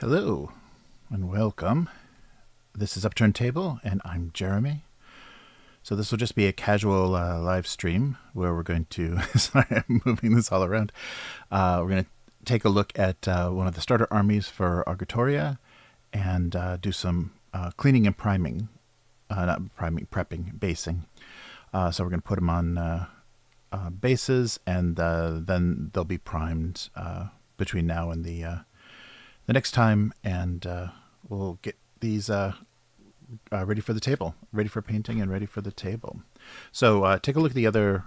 Hello and welcome. This is Upturned Table and I'm Jeremy. So this will just be a casual live stream where we're going to, sorry I'm moving this all around. We're going to take a look at one of the starter armies for Argatoria and do some cleaning and priming, not priming, prepping, basing. So we're going to put them on bases and then they'll be primed between now and the next time, and we'll get these ready for the table, ready for painting and ready for the table. So take a look at the other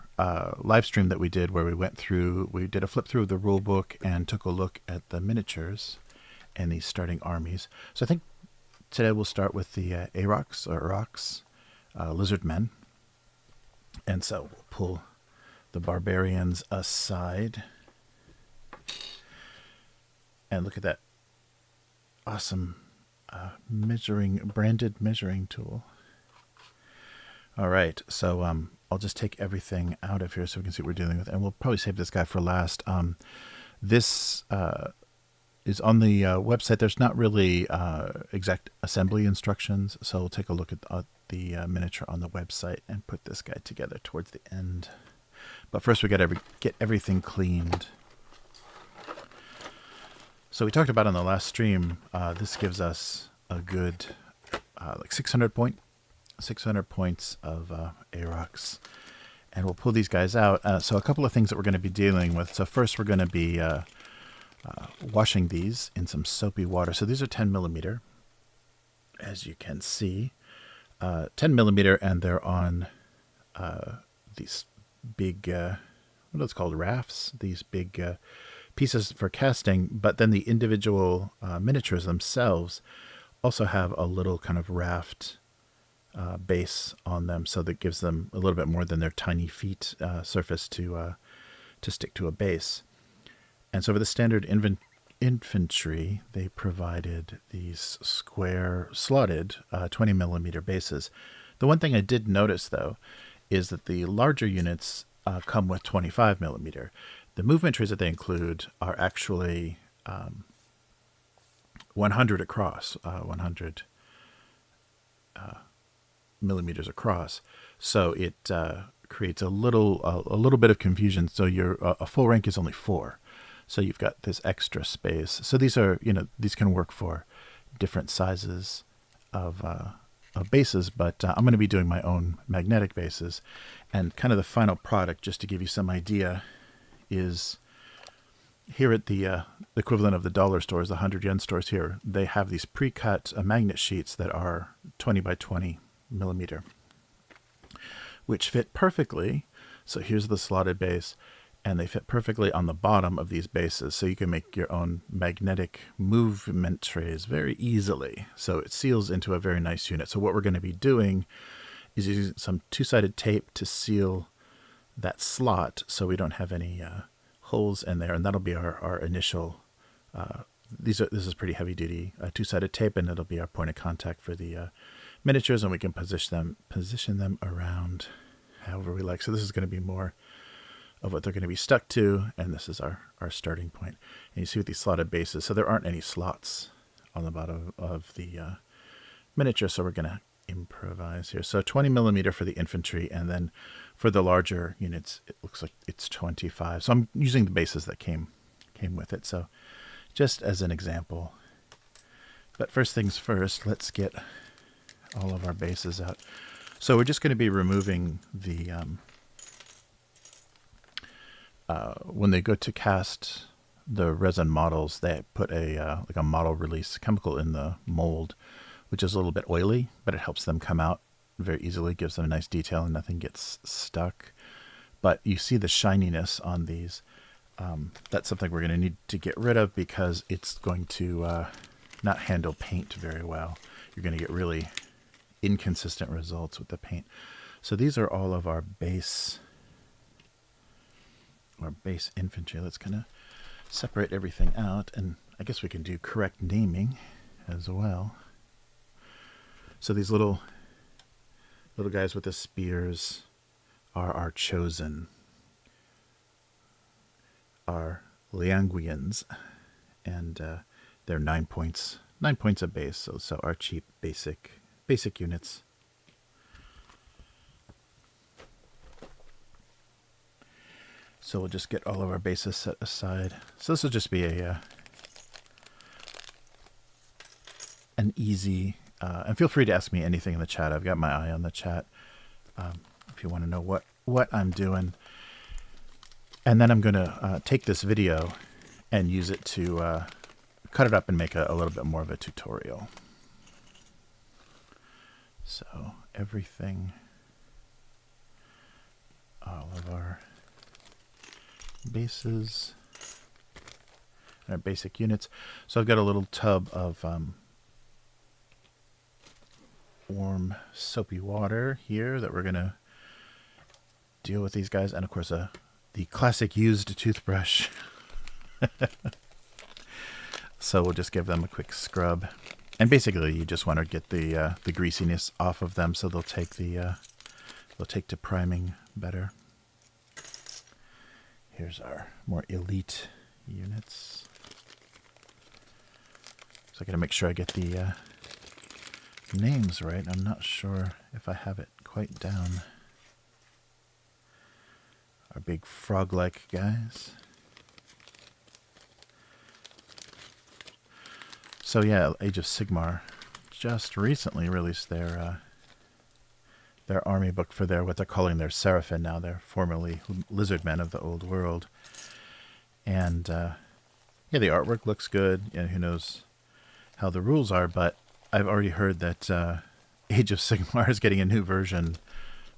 live stream that we did where we did a flip through of the rule book and took a look at the miniatures and these starting armies. So I think today we'll start with the Arox or Arox lizard men. And so we'll pull the Barbarians aside and look at that awesome branded measuring tool. All right, so I'll just take everything out of here so we can see what we're dealing with, and we'll probably save this guy for last. This is on the website. There's not really exact assembly instructions, so we'll take a look at the miniature on the website and put this guy together towards the end. But first we got to get everything cleaned. So we talked about on the last stream, this gives us a good like 600 points of Arox. And we'll pull these guys out. So a couple of things that we're going to be dealing with. So first we're going to be washing these in some soapy water. So these are 10mm, as you can see. 10mm, and they're on these big, what are those called, rafts? These big pieces for casting, but then the individual miniatures themselves also have a little kind of raft base on them, so that gives them a little bit more than their tiny feet surface to stick to a base. And so for the standard infantry, they provided these square slotted 20mm bases. The one thing I did notice though is that the larger units come with 25mm. The movement trees that they include are actually 100 across, 100 millimeters across. So it creates a little bit of confusion. So a full rank is only 4. So you've got this extra space. So these are, these can work for different sizes of bases, but I'm going to be doing my own magnetic bases. And kind of the final product, just to give you some idea, is here at the equivalent of the dollar stores, the 100 yen stores here, they have these pre-cut magnet sheets that are 20 by 20mm, which fit perfectly. So here's the slotted base, and they fit perfectly on the bottom of these bases, so you can make your own magnetic movement trays very easily. So it seals into a very nice unit. So what we're going to be doing is using some two-sided tape to seal that slot so we don't have any holes in there, and that'll be our initial this is pretty heavy duty two-sided tape, and it'll be our point of contact for the miniatures, and we can position them around however we like. So this is going to be more of what they're going to be stuck to, and this is our starting point. And you see with these slotted bases, so there aren't any slots on the bottom of the miniature, so we're going to improvise here. So 20mm for the infantry, and then for the larger units it looks like it's 25. So I'm using the bases that came with it, so just as an example. But first things first, let's get all of our bases out. So we're just going to be removing the when they go to cast the resin models, they put a like a model release chemical in the mold, which is a little bit oily, but it helps them come out very easily, gives them a nice detail, and nothing gets stuck. But you see the shininess on these. That's something we're going to need to get rid of because it's going to not handle paint very well. You're going to get really inconsistent results with the paint. So these are all of our base infantry. Let's kind of separate everything out, and I guess we can do correct naming as well. So these little guys with the spears are our chosen, our Lianguians, and they're 9 points. 9 points a base, so our cheap basic units. So we'll just get all of our bases set aside. So this will just be a an easy, and feel free to ask me anything in the chat. I've got my eye on the chat if you want to know what I'm doing. And then I'm going to take this video and use it to cut it up and make a little bit more of a tutorial. So everything, all of our bases, our basic units. So I've got a little tub of warm soapy water here that we're going to deal with these guys. And of course the classic used toothbrush. So we'll just give them a quick scrub. And basically you just want to get the greasiness off of them so they'll take to priming better. Here's our more elite units. So I got to make sure I get the names right. I'm not sure if I have it quite down. Our big frog-like guys. So yeah, Age of Sigmar just recently released their army book for what they're calling their Seraphim now. They're formerly lizardmen of the old world. And yeah, the artwork looks good. And who knows how the rules are, but I've already heard that Age of Sigmar is getting a new version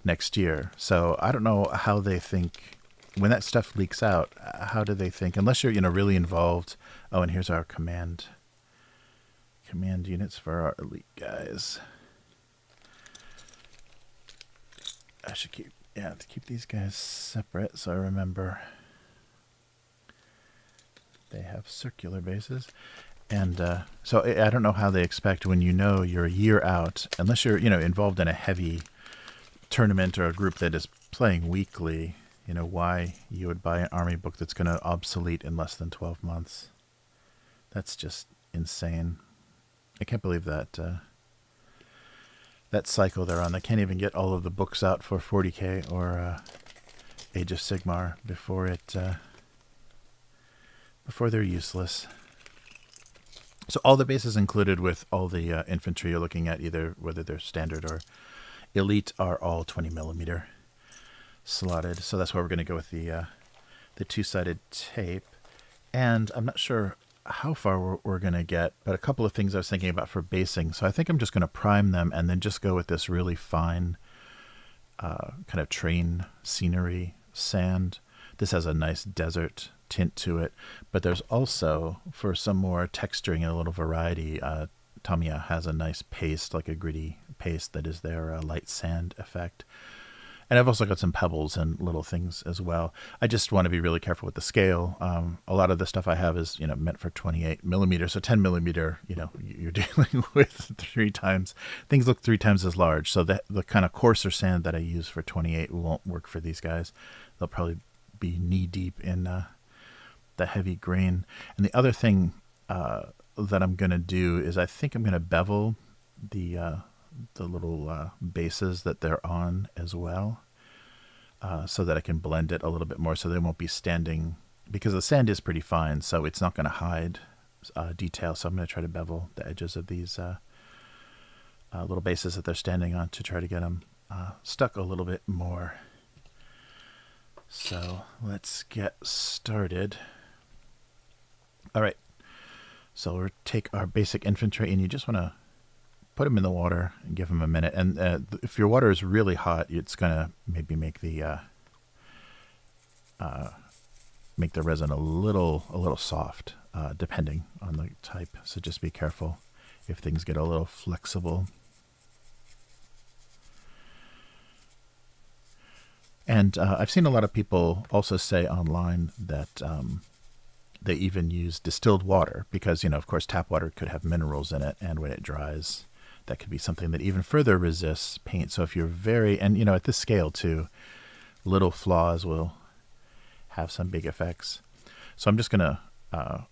next year. So I don't know how they think, when that stuff leaks out, how do they think, unless you're really involved. Oh, and here's our command units for our elite guys. I should keep these guys separate so I remember they have circular bases. And so I don't know how they expect when you're a year out, unless you're involved in a heavy tournament or a group that is playing weekly, why you would buy an army book that's going to obsolete in less than 12 months. That's just insane. I can't believe that that cycle they're on. They can't even get all of the books out for 40K or Age of Sigmar before they're useless. So all the bases included with all the infantry you're looking at, either whether they're standard or elite, are all 20mm slotted. So that's why we're going to go with the two-sided tape. And I'm not sure how far we're going to get, but a couple of things I was thinking about for basing. So I think I'm just going to prime them and then just go with this really fine kind of terrain scenery sand. This has a nice desert tint to it, but there's also, for some more texturing and a little variety, Tamiya has a nice paste, like a gritty paste, that is their light sand effect. And I've also got some pebbles and little things as well. I just want to be really careful with the scale. A lot of the stuff I have is, meant for 28mm. So 10mm, you're dealing with 3 times. Things look 3 times as large. So the kind of coarser sand that I use for 28 won't work for these guys. They'll probably be knee deep in the heavy grain. And the other thing that I'm going to do is I think I'm going to bevel the little bases that they're on as well, so that I can blend it a little bit more so they won't be standing, because the sand is pretty fine, so it's not going to hide detail. So I'm going to try to bevel the edges of these little bases that they're standing on to try to get them stuck a little bit more. So let's get started. All right, so we'll take our basic infantry, and you just want to put them in the water and give them a minute. And if your water is really hot, it's gonna maybe make the resin a little soft, depending on the type. So just be careful if things get a little flexible. And I've seen a lot of people also say online that they even use distilled water because, of course, tap water could have minerals in it, and when it dries, that could be something that even further resists paint. So if you're and at this scale too, little flaws will have some big effects. So I'm just going to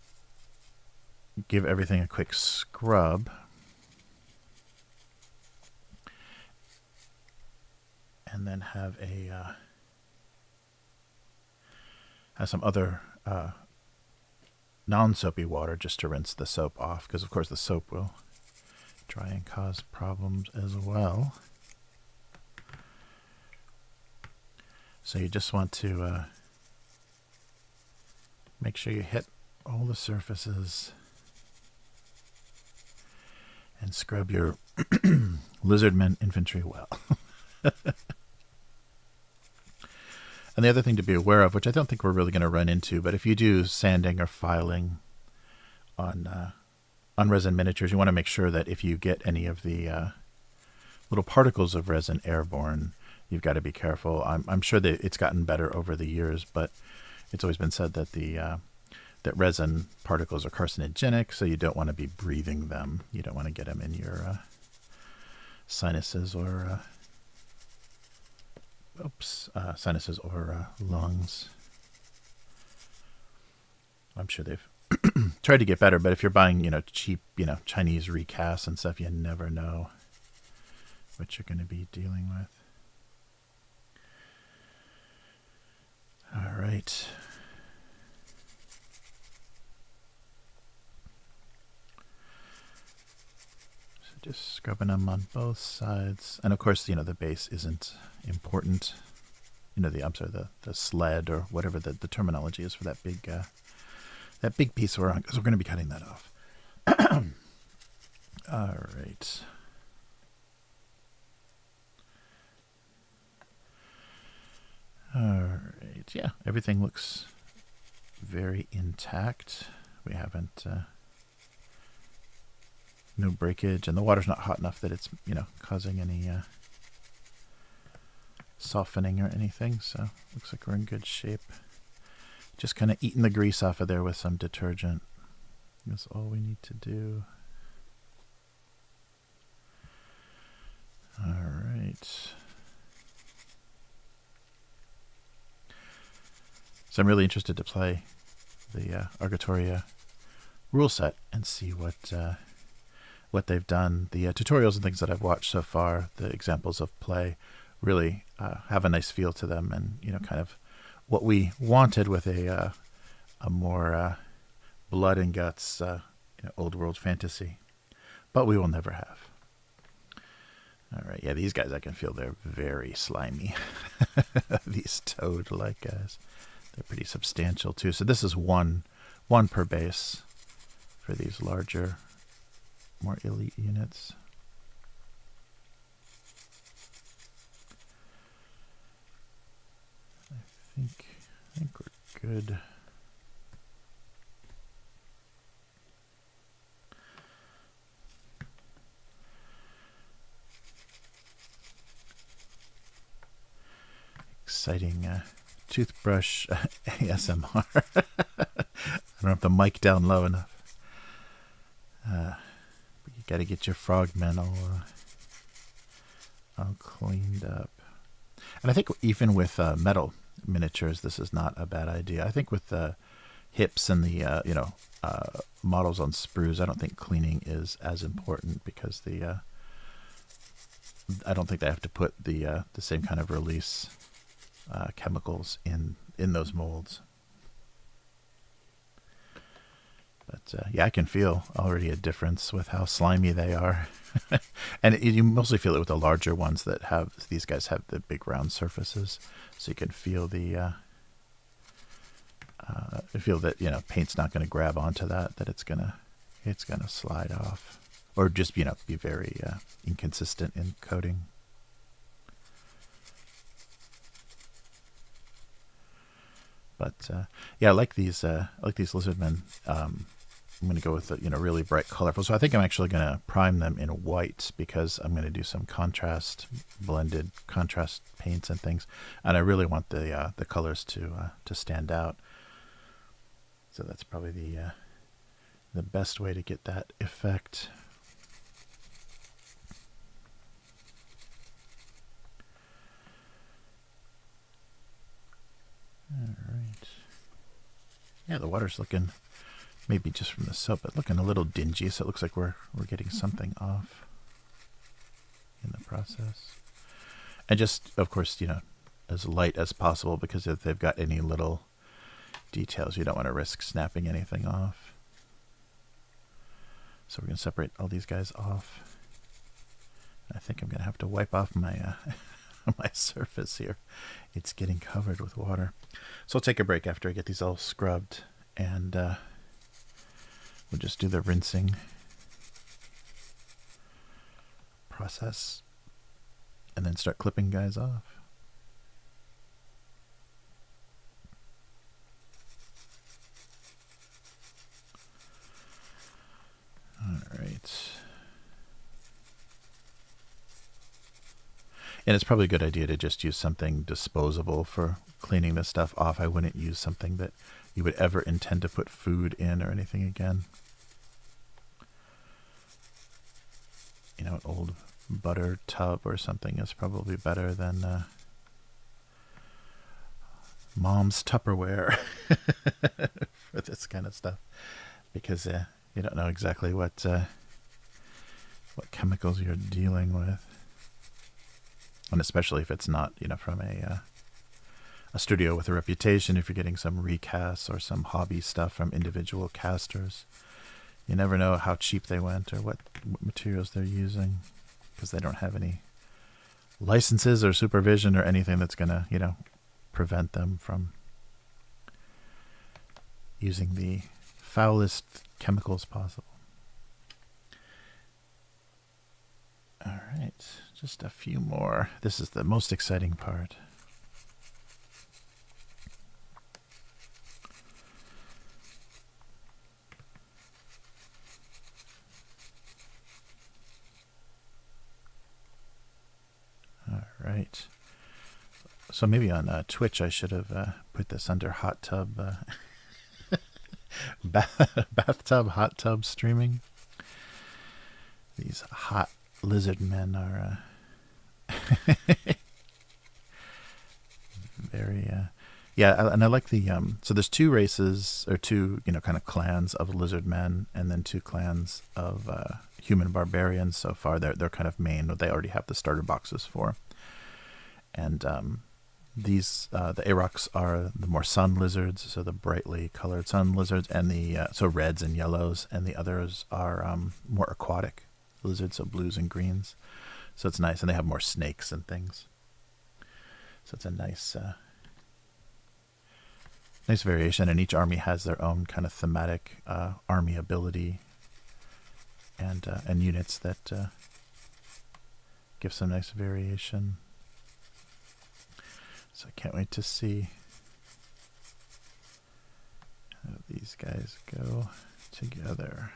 give everything a quick scrub. And then have some other non-soapy water just to rinse the soap off, because of course the soap will try and cause problems as well. So you just want to make sure you hit all the surfaces and scrub your lizardmen infantry well. And the other thing to be aware of, which I don't think we're really going to run into, but if you do sanding or filing on resin miniatures, you want to make sure that if you get any of the little particles of resin airborne, you've got to be careful. I'm sure that it's gotten better over the years, but it's always been said that that resin particles are carcinogenic, so you don't want to be breathing them. You don't want to get them in your sinuses or lungs. I'm sure they've tried to get better, but if you're buying, cheap, Chinese recasts and stuff, you never know what you're going to be dealing with. All right. So just scrubbing them on both sides. And of course, the base isn't important. The sled or whatever the terminology is for that big piece we're on, because we're going to be cutting that off. All right. All right. Yeah, everything looks very intact. We haven't no breakage, and the water's not hot enough that it's causing any softening or anything. So looks like we're in good shape. Just kind of eating the grease off of there with some detergent. That's all we need to do. All right. So I'm really interested to play the Argatoria rule set and see what they've done. The tutorials and things that I've watched so far, the examples of play, really have a nice feel to them, and kind of what we wanted with a more blood and guts old world fantasy, but we will never have. All right, yeah, these guys, I can feel they're very slimy. These toad-like guys, they're pretty substantial too. So this is one per base for these larger, more elite units. I think we're good. Exciting toothbrush ASMR. I don't have the mic down low enough. But you got to get your frogmen all cleaned up. And I think even with metal miniatures, this is not a bad idea. I think with the hips and the models on sprues, I don't think cleaning is as important, because I don't think they have to put the same kind of release chemicals in those molds. But yeah, I can feel already a difference with how slimy they are. And you mostly feel it with the larger ones that have, these guys have the big round surfaces, so you can feel that paint's not going to grab onto that it's gonna slide off, or just be very inconsistent in coating. But yeah, I like these lizardmen. I'm going to go with the really bright, colorful. So I think I'm actually going to prime them in white, because I'm going to do some blended contrast paints and things, and I really want the colors to stand out. So that's probably the best way to get that effect. All right. Yeah, the water's looking Maybe just from the soap, but looking a little dingy, so it looks like we're getting something off in the process. And just, of course, you know, as light as possible, because if they've got any little details, you don't want to risk snapping anything off. So we're going to separate all these guys off. I think I'm going to have to wipe off my my surface here. It's getting covered with water. So I'll take a break after I get these all scrubbed, and we'll just do the rinsing process and then start clipping guys off. All right. And it's probably a good idea to just use something disposable for cleaning this stuff off. I wouldn't use something that you would ever intend to put food in or anything again. You know, an old butter tub or something is probably better than mom's Tupperware for this kind of stuff, because you don't know exactly what chemicals you're dealing with. And especially if it's not, you know, from a studio with a reputation, if you're getting some recasts or some hobby stuff from individual casters, you never know how cheap they went or what materials they're using, because they don't have any licenses or supervision or anything that's going to, you know, prevent them from using the foulest chemicals possible. All right, just a few more. This is the most exciting part. All right. So maybe on Twitch I should have put this under hot tub, bathtub, hot tub streaming. These hot lizard men are very yeah, and I like the so there's two races, or two, you know, kind of clans of lizard men, and then two clans of human barbarians. So far they're kind of main, what they already have the starter boxes for. And these the Arox are the more sun lizards, so the brightly colored sun lizards, and the so reds and yellows, and the others are more aquatic lizards, so blues and greens. So it's nice, and they have more snakes and things. So it's a nice nice variation, and each army has their own kind of thematic army ability and units that give some nice variation. So I can't wait to see how these guys go together.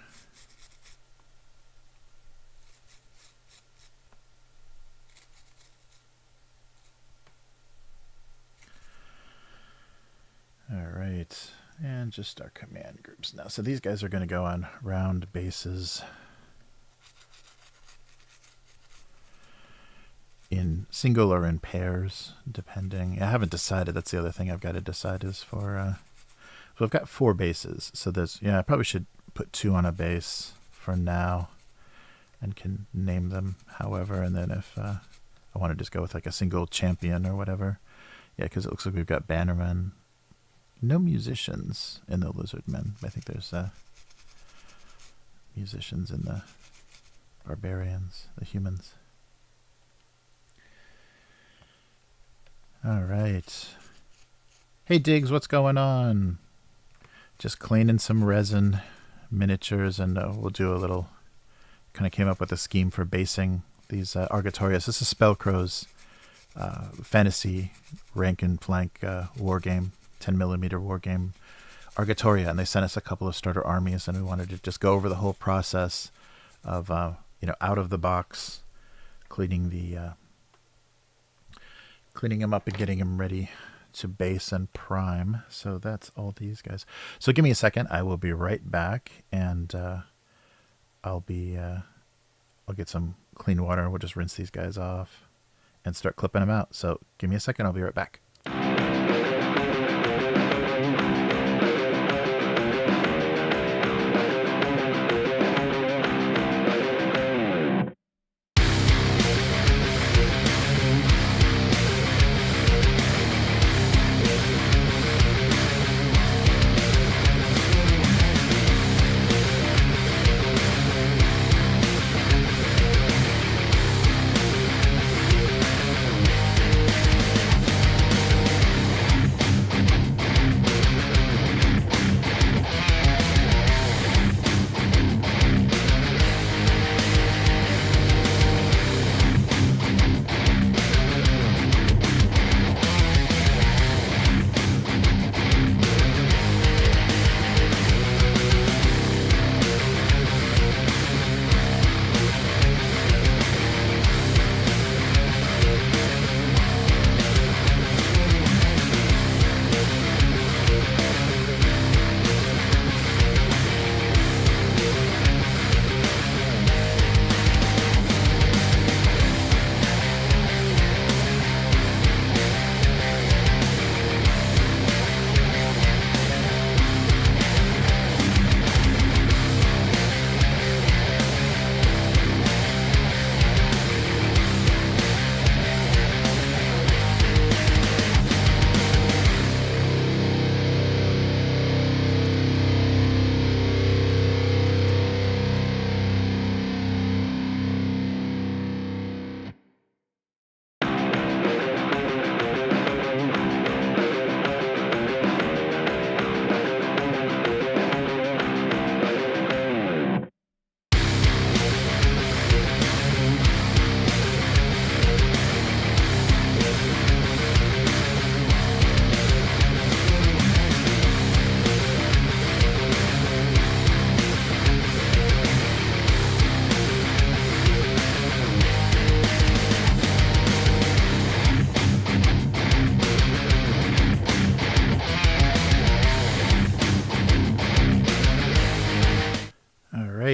All right, and just our command groups now. So these guys are going to go on round bases in single or in pairs, depending. I haven't decided. That's the other thing I've got to decide is for. So I've got 4 bases. So there's, yeah, I probably should put 2 on a base for now, and can name them however. And then if I want to just go with like a single champion or whatever, yeah, because it looks like we've got bannermen. No musicians in the lizardmen. I think there's musicians in the barbarians, the humans. All right. Hey Diggs, what's going on? Just cleaning some resin miniatures, and we'll do a little, kind of came up with a scheme for basing these Argatorias. This is Spellcrow's fantasy rank and flank war game. 10mm war game, Argatoria, and they sent us a couple of starter armies, and we wanted to just go over the whole process of you know, out of the box, cleaning them up and getting them ready to base and prime. So that's all these guys. So give me a second, I will be right back, and I'll get some clean water. We'll just rinse these guys off and start clipping them out. So give me a second, I'll be right back.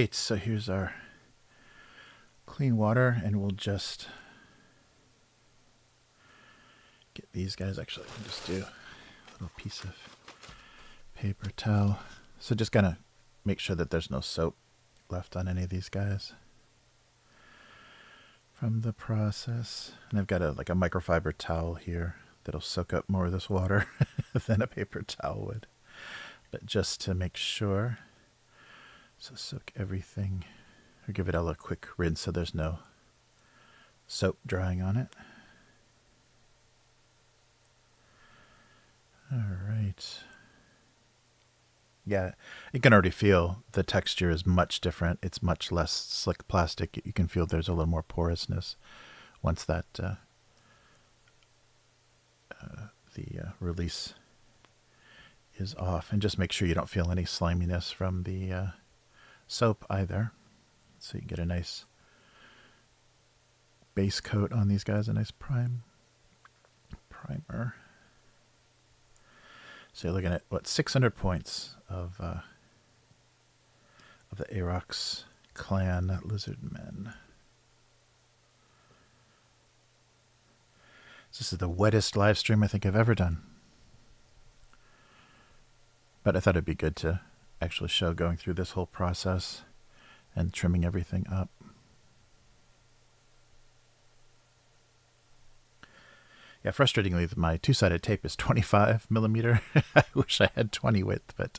right, so here's our clean water, and we'll just get these guys. Actually, I can just do a little piece of paper towel. So just gonna make sure that there's no soap left on any of these guys from the process. And I've got like a microfiber towel here that'll soak up more of this water than a paper towel would. But just to make sure, so soak everything, or give it a quick rinse so there's no soap drying on it. All right. Yeah, you can already feel the texture is much different. It's much less slick plastic. You can feel there's a little more porousness once that the release is off. And just make sure you don't feel any sliminess from the soap either. So you get a nice base coat on these guys, a nice primer. So you're looking at, what, 600 points of the Arox clan lizard men. This is the wettest live stream I think I've ever done. But I thought it'd be good to actually show going through this whole process and trimming everything up. Yeah, frustratingly, my two-sided tape is 25 millimeter. I wish I had 20 width, but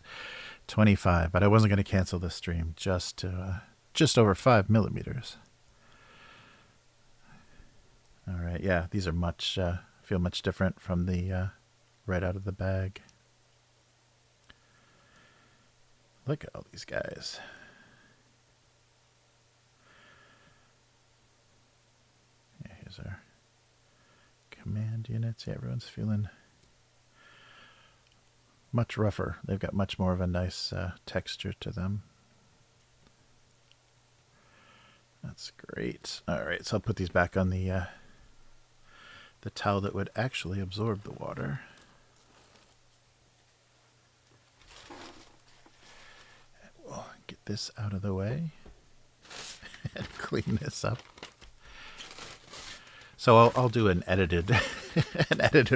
25. But I wasn't going to cancel the stream just to just over 5 millimeters. All right, yeah, these are much feel much different from the right out of the bag. Look at all these guys. Yeah, here's our command units. Yeah, everyone's feeling much rougher. They've got much more of a nice texture to them. That's great. All right, so I'll put these back on the towel that would actually absorb the water. And we'll get this out of the way and clean this up. So I'll do an edited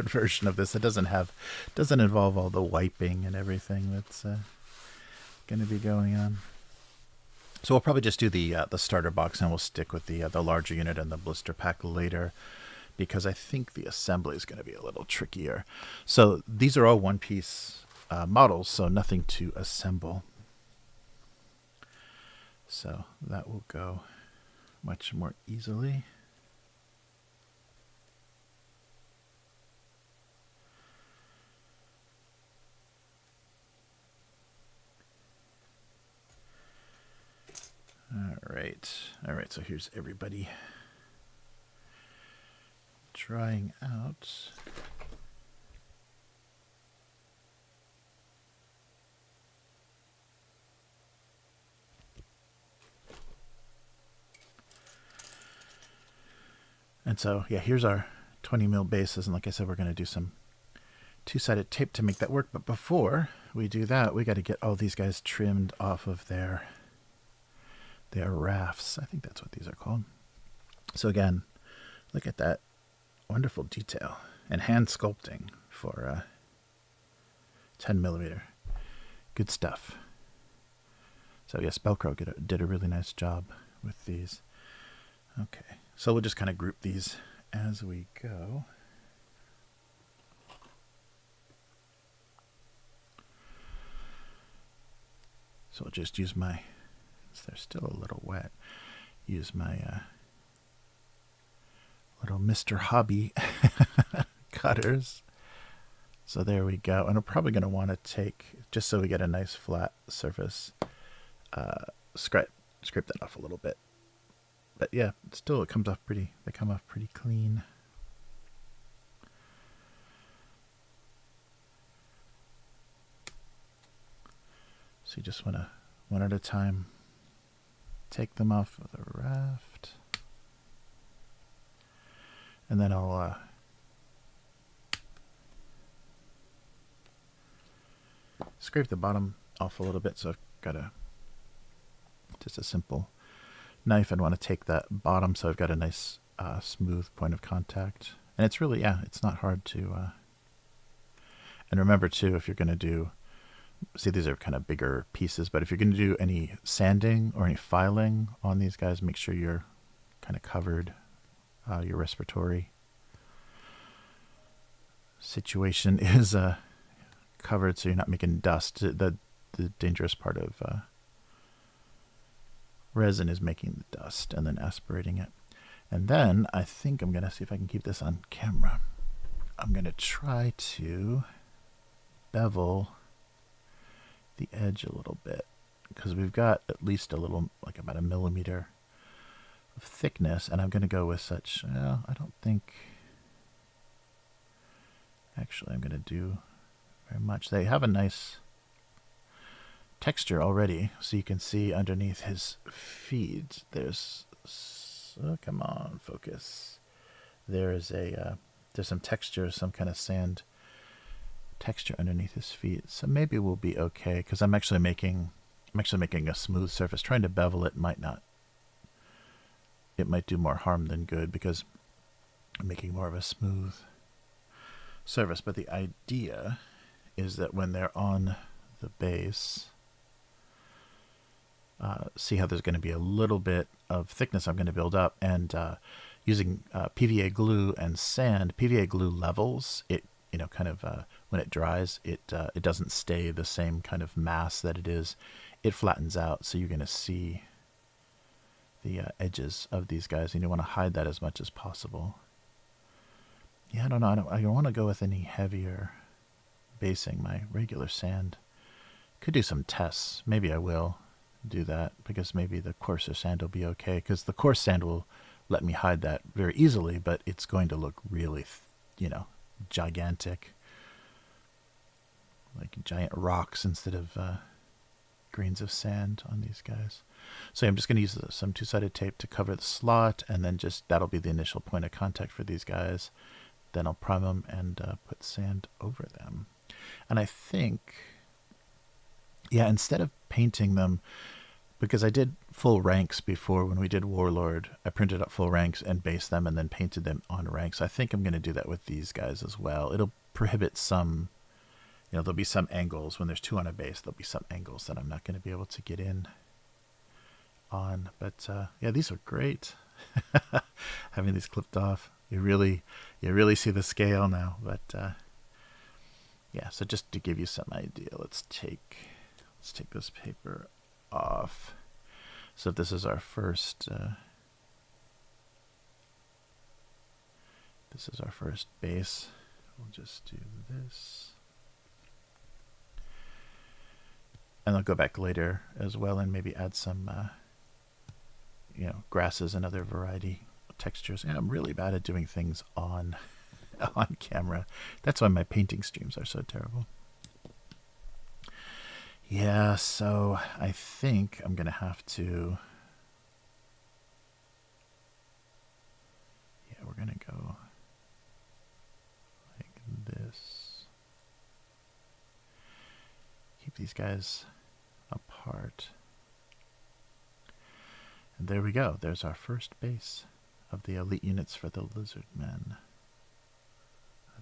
version of this. It doesn't involve all the wiping and everything that's going to be going on. So we'll probably just do the starter box, and we'll stick with the larger unit and the blister pack later, because I think the assembly is going to be a little trickier. So these are all one-piece models, so nothing to assemble. So that will go much more easily. All right, so here's everybody trying out. And so, yeah, here's our 20 mil bases, and like I said, we're going to do some two-sided tape to make that work. But before we do that, we got to get all these guys trimmed off of their rafts. I think that's what these are called. So again, look at that wonderful detail and hand sculpting for 10 millimeter. Good stuff. So yeah, Spellcrow did a really nice job with these. Okay, so we'll just kind of group these as we go. So I'll just use my, they're still a little wet, use my little Mr. Hobby cutters. So there we go. And I'm probably going to want to take, just so we get a nice flat surface, scrape that off a little bit. But yeah, still it comes off pretty, they come off pretty clean. So you just want to, one at a time, take them off of the raft. And then I'll scrape the bottom off a little bit, so I've got to just a simple knife. I want to take that bottom so I've got a nice smooth point of contact. And it's really, yeah, it's not hard to... and remember too, if you're going to do... See, these are kind of bigger pieces, but if you're going to do any sanding or any filing on these guys, make sure you're kind of covered, your respiratory situation is covered so you're not making dust. The dangerous part of resin is making the dust and then aspirating it. And then I think I'm going to see if I can keep this on camera. I'm going to try to bevel the edge a little bit because we've got at least a little, like about 1 millimeter of thickness, and I'm going to go with such, I don't think, actually I'm going to do very much. They have a nice texture already, so you can see underneath his feet there's, oh, come on, focus. There's some texture, some kind of sand texture underneath his feet, so maybe we'll be okay because I'm actually making a smooth surface. Trying to bevel it might do more harm than good because I'm making more of a smooth surface. But the idea is that when they're on the base, see how there's going to be a little bit of thickness I'm going to build up, and using PVA glue and sand, PVA glue levels it, kind of when it dries, it doesn't stay the same kind of mass that it is. It flattens out, so you're going to see the edges of these guys, and you want to hide that as much as possible. Yeah, I don't know. I don't want to go with any heavier basing. My regular sand could do some tests. Maybe I will do that because maybe the coarser sand will be okay, because the coarse sand will let me hide that very easily, but it's going to look really, gigantic, like giant rocks instead of grains of sand on these guys. So I'm just going to use some two-sided tape to cover the slot, and then that'll be the initial point of contact for these guys. Then I'll prime them and put sand over them. And I think, yeah, instead of painting them, because I did full ranks before when we did Warlord, I printed up full ranks and based them and then painted them on ranks. I think I'm going to do that with these guys as well. It'll prohibit some, there'll be some angles. When there's 2 on a base, there'll be some angles that I'm not going to be able to get in on. But yeah, these are great. Having these clipped off, you really see the scale now. But yeah, so just to give you some idea, let's take this paper off. So if this is our first base, we'll just do this, and I'll go back later as well and maybe add some grasses and other variety textures. And I'm really bad at doing things on camera. That's why my painting streams are so terrible. Yeah, so I think I'm going to have to... Yeah, we're going to go like this. Keep these guys apart. And there we go. There's our first base of the elite units for the lizard men.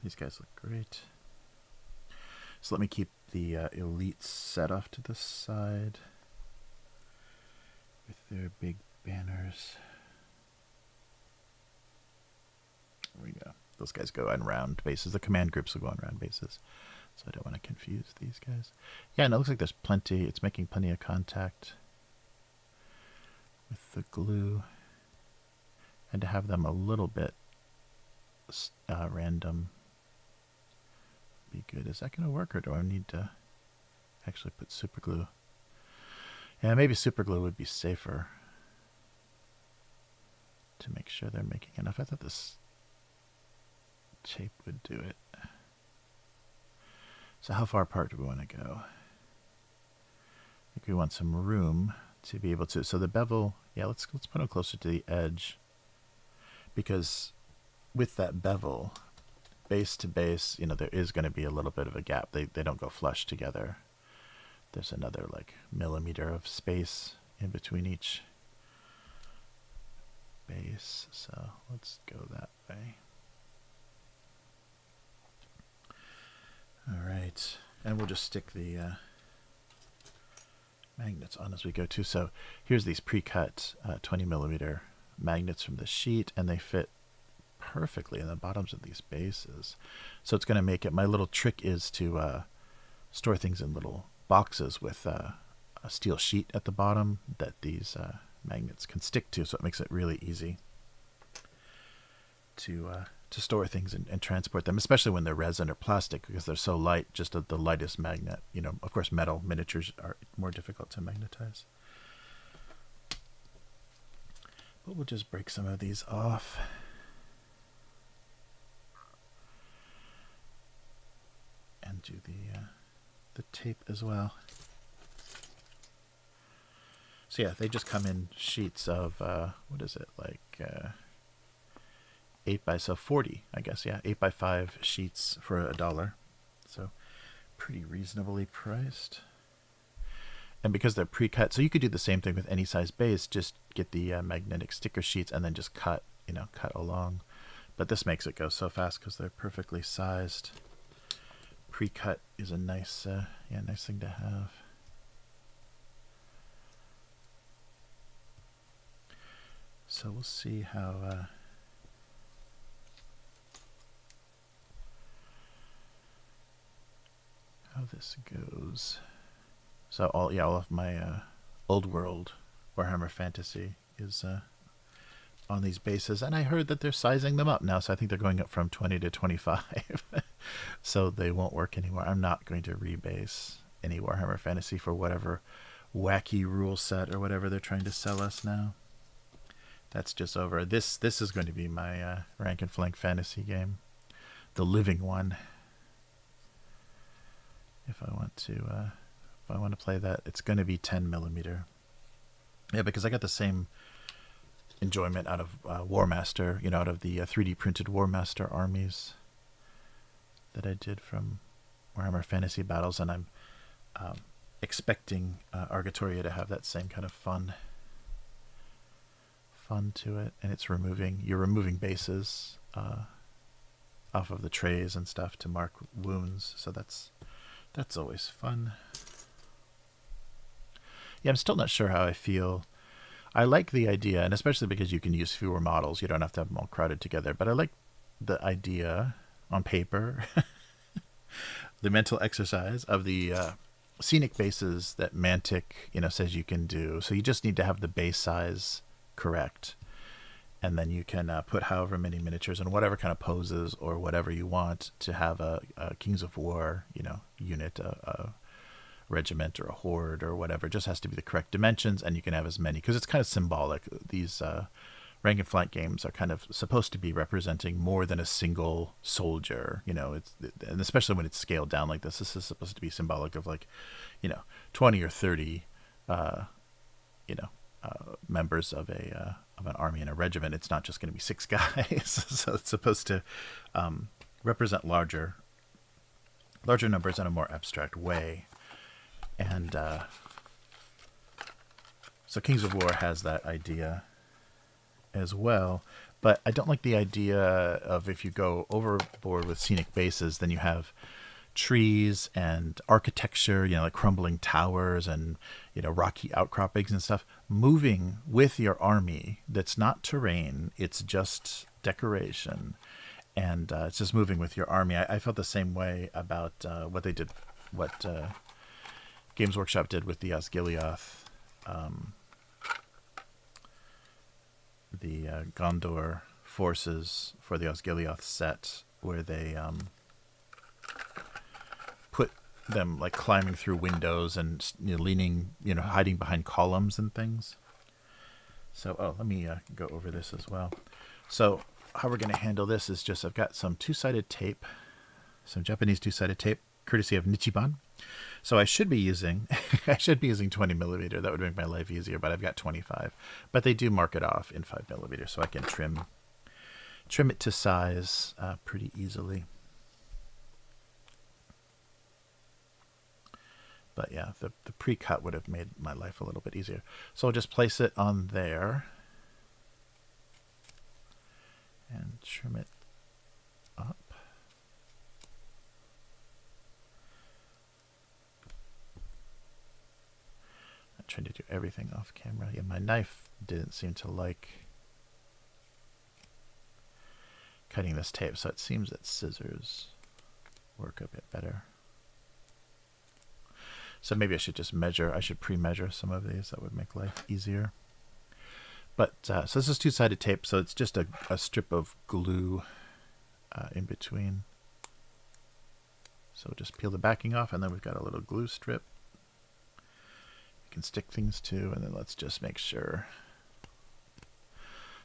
These guys look great. So let me keep the elites set off to the side with their big banners. There we go. Those guys go on round bases. The command groups will go on round bases. So I don't want to confuse these guys. Yeah, and it looks like there's plenty. It's making plenty of contact with the glue. And to have them a little bit random be good. Is that going to work, or do I need to actually put super glue? Yeah, maybe super glue would be safer to make sure they're making enough. I thought this tape would do it. So how far apart do we want to go? I think we want some room to be able to. So the bevel, yeah, let's put them closer to the edge, because with that bevel, base to base, there is going to be a little bit of a gap. They don't go flush together. There's another like millimeter of space in between each base. So let's go that way. All right, and we'll just stick the magnets on as we go too. So here's these pre-cut 20mm magnets from the sheet, and they fit perfectly in the bottoms of these bases. So it's going to make it, my little trick is to store things in little boxes with a steel sheet at the bottom that these magnets can stick to, so it makes it really easy to store things and transport them, especially when they're resin or plastic, because they're so light. Just the lightest magnet, you know, of course metal miniatures are more difficult to magnetize. But we'll just break some of these off. And do the tape as well. So yeah, they just come in sheets of, what is it, like 8 by 40, I guess, yeah, 8 by 5 sheets for $1. So pretty reasonably priced. And because they're pre-cut, so you could do the same thing with any size base, just get the magnetic sticker sheets and then just cut along. But this makes it go so fast because they're perfectly sized. Pre-cut is a nice, nice thing to have. So we'll see how this goes. So all of my old world Warhammer Fantasy is on these bases, and I heard that they're sizing them up now, so I think they're going up from 20 to 25. So they won't work anymore. I'm not going to rebase any Warhammer Fantasy for whatever wacky rule set or whatever they're trying to sell us now. That's just over. This is going to be my rank and flank fantasy game, the living one. If I want to play that, it's going to be 10mm. Yeah, because I got the same enjoyment out of War Master, out of the 3D printed War Master armies that I did from Warhammer Fantasy Battles, and I'm expecting Argatoria to have that same kind of fun to it. And it's you're removing bases off of the trays and stuff to mark wounds, so that's always fun. Yeah, I'm still not sure how I feel. I like the idea, and especially because you can use fewer models, you don't have to have them all crowded together, but I like the idea on paper, the mental exercise of the scenic bases that Mantic, says you can do. So you just need to have the base size correct, and then you can put however many miniatures and whatever kind of poses or whatever you want to have a Kings of War, unit, a regiment or a horde or whatever. It just has to be the correct dimensions, and you can have as many, because it's kind of symbolic. These rank and flank games are kind of supposed to be representing more than a single soldier, and especially when it's scaled down like this is supposed to be symbolic of 20 or 30 members of an army and a regiment. It's not just going to be 6 guys. So it's supposed to represent larger numbers in a more abstract way. And so Kings of War has that idea as well, but I don't like the idea of, if you go overboard with scenic bases, then you have trees and architecture, like crumbling towers and rocky outcroppings and stuff, moving with your army. That's not terrain, it's just decoration, and it's just moving with your army. I felt the same way about what Games Workshop did with the Osgiliath, the Gondor forces for the Osgiliath set, where they put them climbing through windows and leaning, hiding behind columns and things. So, let me go over this as well. So, how we're going to handle this is just, I've got some two-sided tape, some Japanese two-sided tape, courtesy of Nichiban. So I should be using 20mm. That would make my life easier, but I've got 25. But they do mark it off in 5mm, so I can trim it to size pretty easily. But yeah, the pre-cut would have made my life a little bit easier. So I'll just place it on there and trim it up. I'm trying to do everything off camera. Yeah, my knife didn't seem to like cutting this tape, so it seems that scissors work a bit better. So maybe I should just measure. I should pre-measure some of these. That would make life easier. But so this is two-sided tape, so it's just a strip of glue in between. So just peel the backing off, and then we've got a little glue strip you can stick things to, and then let's just make sure.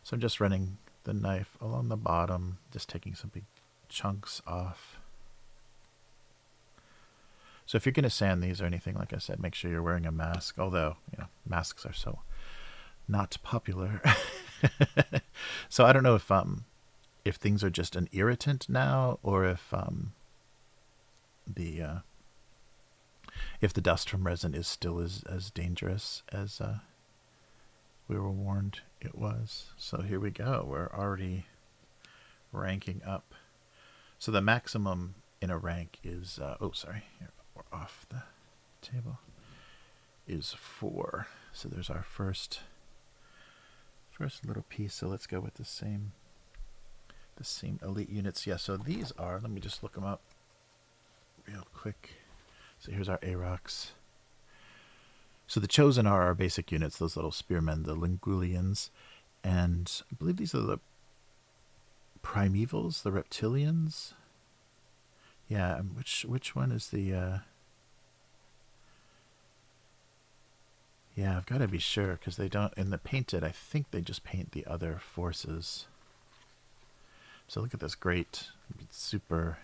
So I'm just running the knife along the bottom, just taking some big chunks off. So if you're going to sand these or anything, like I said, make sure you're wearing a mask, although, you know, masks are so not popular. So I don't know if things are just an irritant now, or if the dust from resin is still as dangerous as we were warned it was. So here we go. We're already ranking up. So the maximum in a rank is, oh, sorry, here, we're off the table, is 4. So there's our first little piece. So let's go with the same elite units. Yeah, so these are, let me just look them up real quick. So here's our Arox. So the chosen are our basic units, those little spearmen, the Lingulians, and I believe these are the primevals, the Reptilians. Yeah, which one is the yeah, I've got to be sure, because they don't, in the painted, I think they just paint the other forces. So look at this great, super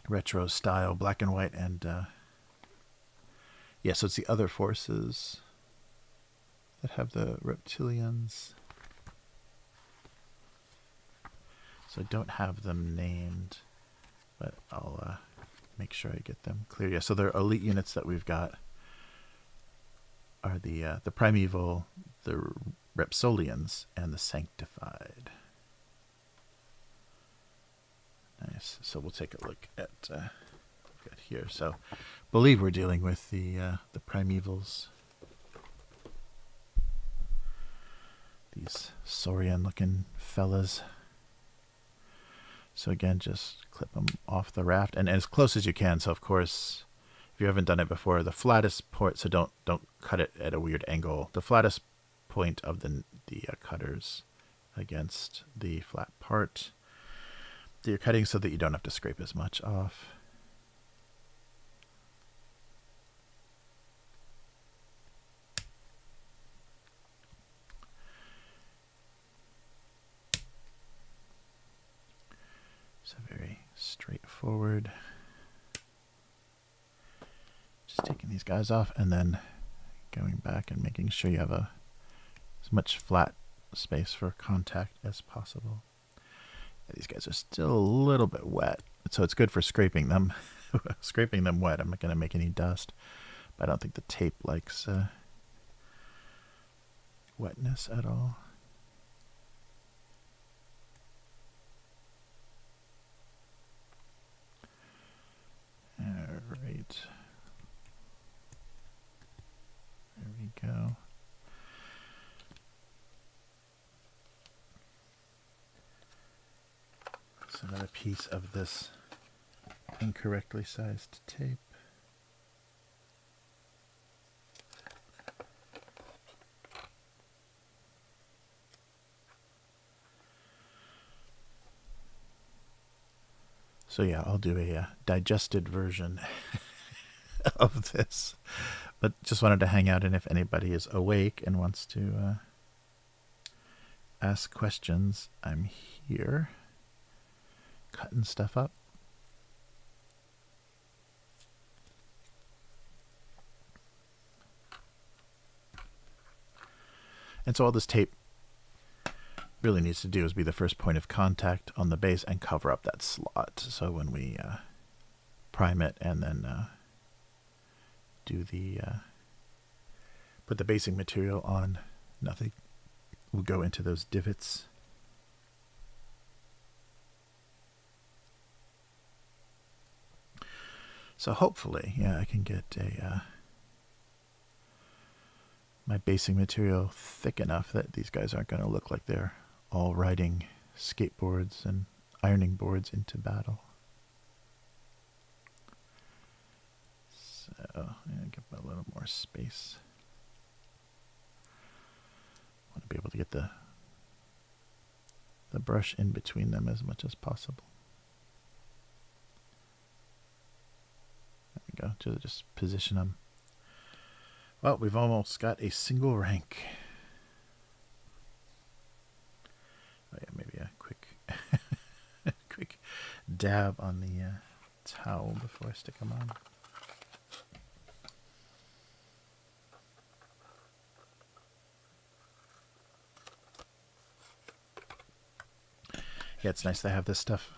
retro style, black and white, and yeah, so it's the other forces that have the Reptilians. So I don't have them named, but I'll make sure I get them clear. Yeah, so the elite units that we've got are the primeval, the Reptilians, and the sanctified. Nice. So we'll take a look at what we've got here. So I believe we're dealing with the primevals. These saurian-looking fellas. So again, just clip them off the raft, and as close as you can. So of course, if you haven't done it before, the flattest point. So don't cut it at a weird angle. The flattest point of the cutters against the flat part that you're cutting, so that you don't have to scrape as much off. So very straightforward. Just taking these guys off and then going back and making sure you have as much flat space for contact as possible. These guys are still a little bit wet, so it's good for scraping them. Scraping them wet, I'm not going to make any dust, but I don't think the tape likes wetness at all. All right. There we go. So another piece of this incorrectly sized tape. So yeah, I'll do a digested version of this, but just wanted to hang out, and if anybody is awake and wants to ask questions, I'm here cutting stuff up. And so all this tape really needs to do is be the first point of contact on the base and cover up that slot. So when we prime it and then do the put the basing material on. Nothing will go into those divots. So hopefully, yeah, I can get a my basing material thick enough that these guys aren't going to look like they're all riding skateboards and ironing boards into battle. So yeah, give them a little more space. I want to be able to get the brush in between them as much as possible. There we go. Just position them. Well, we've almost got a single rank. Oh yeah, maybe a quick, quick dab on the towel before I stick them on. Yeah, it's nice to have this stuff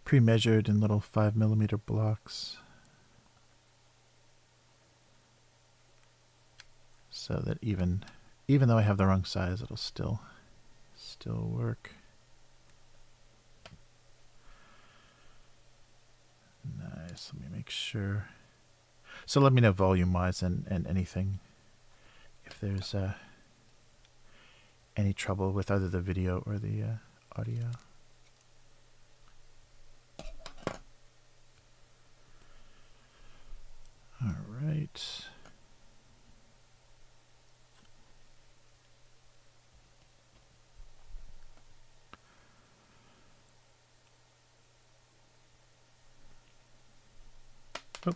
pre-measured in little 5mm blocks, so that even though I have the wrong size, it'll still work. Nice. Let me make sure. So let me know volume-wise and anything if there's any trouble with either the video or the audio. All right. Oh.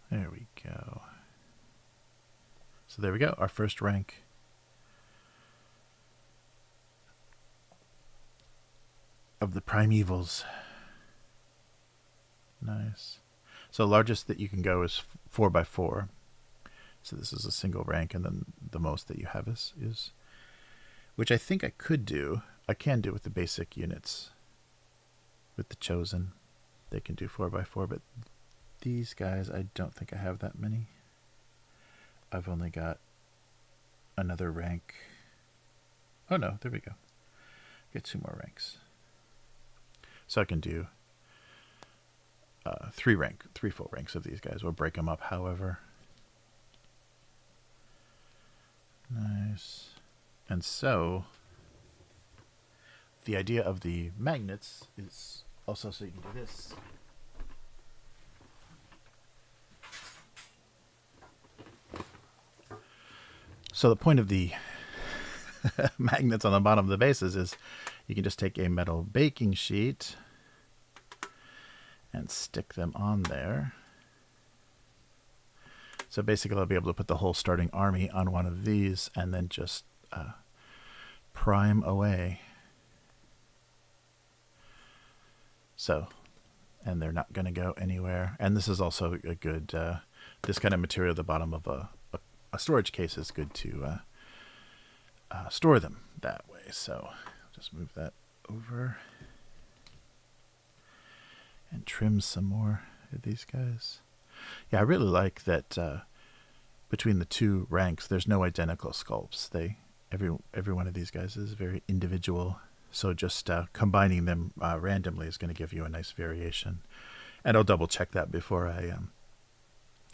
There we go. So there we go, our first rank. Of the primevals. Nice. So largest that you can go is 4x4. So this is a single rank, and then the most that you have is which I think I could do. I can do with the basic units. With the chosen, they can do 4x4, but these guys, I don't think I have that many. I've only got another rank. Oh no, there we go. Get 2 more ranks. So I can do 3 full ranks of these guys. We'll break them up however. Nice. And so the idea of the magnets is also so you can do this. So the point of the magnets on the bottom of the bases is you can just take a metal baking sheet and stick them on there. So basically I'll be able to put the whole starting army on one of these and then just prime away. So, and they're not going to go anywhere. And this is also a good, this kind of material at the bottom of a storage case is good to store them that way. So just move that over and trim some more of these guys. Yeah, I really like that between the 2 ranks, there's no identical sculpts. Every one of these guys is very individual. So just combining them randomly is going to give you a nice variation. And I'll double check that before I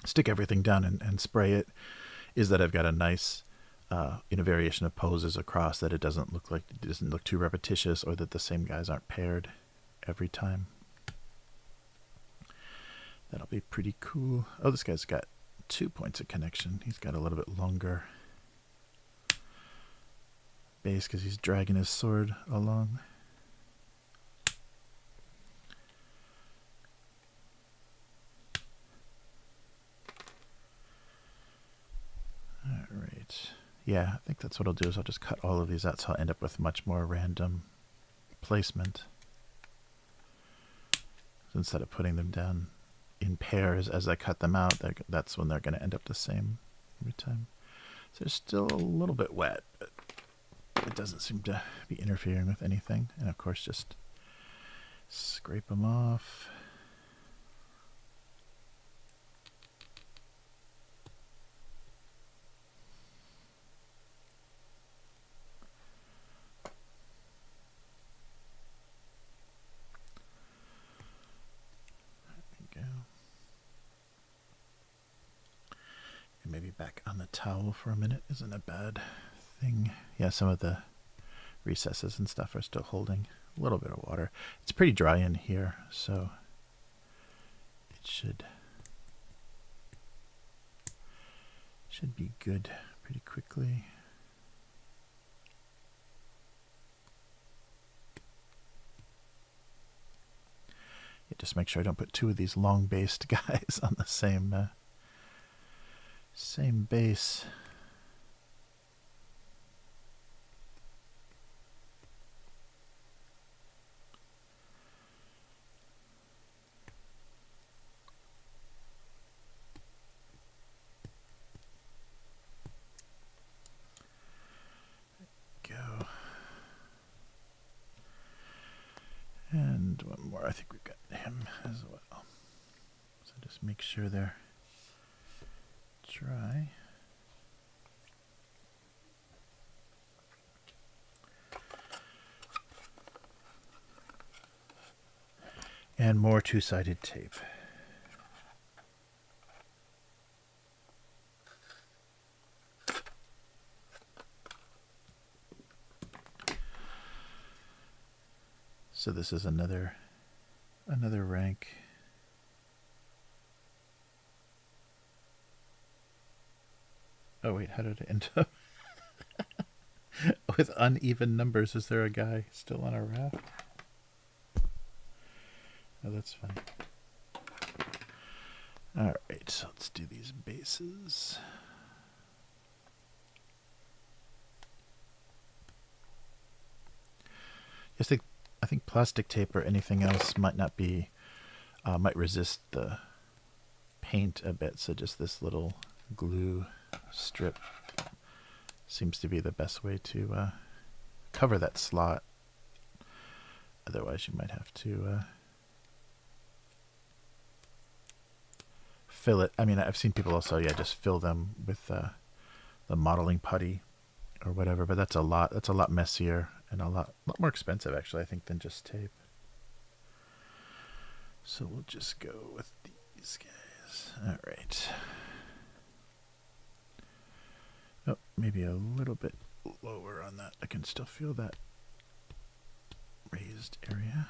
stick everything down and spray it, is that I've got a nice variation of poses across, that it doesn't look too repetitious, or that the same guys aren't paired every time. That'll be pretty cool. Oh, this guy's got 2 points of connection. He's got a little bit longer base because he's dragging his sword along. All right. Yeah, I think that's what I'll do, is I'll just cut all of these out, so I'll end up with much more random placement. So instead of putting them down in pairs as I cut them out, that's when they're going to end up the same every time. So they're still a little bit wet, but it doesn't seem to be interfering with anything. And of course, just scrape them off. Maybe back on the towel for a minute isn't a bad thing. Yeah, some of the recesses and stuff are still holding a little bit of water. It's pretty dry in here, so it should be good pretty quickly. Yeah, just make sure I don't put two of these long-based guys on the same base. Go. And one more. I think we've got him as well. So just make sure they're dry. And more two-sided tape. So this is another rank. Oh wait, how did it end up with uneven numbers? Is there a guy still on a raft? Oh, that's funny. All right, so let's do these bases. I think plastic tape or anything else might not be might resist the paint a bit. So just this little glue strip seems to be the best way to cover that slot. Otherwise, you might have to fill it. I mean, I've seen people also, yeah, just fill them with the modeling putty or whatever. But that's a lot. That's a lot messier and a lot more expensive, actually, I think, than just tape. So we'll just go with these guys. All right. Oh, maybe a little bit lower on that. I can still feel that raised area.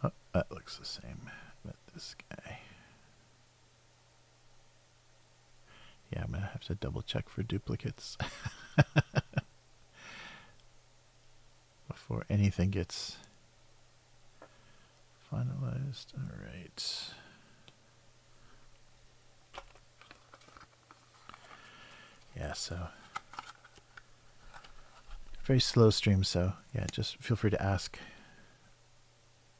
Oh, that looks the same with this guy. Yeah, I'm going to have to double check for duplicates before anything gets finalized. All right. Yeah, so very slow stream, so yeah, just feel free to ask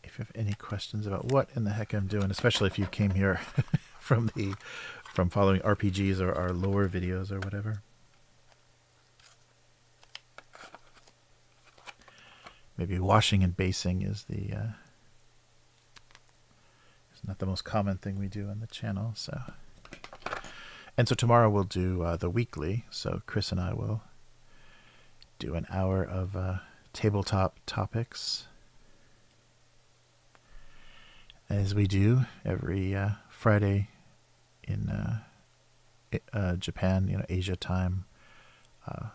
if you have any questions about what in the heck I'm doing, especially if you came here from following RPGs or our lore videos or whatever. Maybe washing and basing is not the most common thing we do on the channel. So, and so tomorrow we'll do the weekly. So Chris and I will do an hour of tabletop topics, as we do every Friday in Japan, Asia time,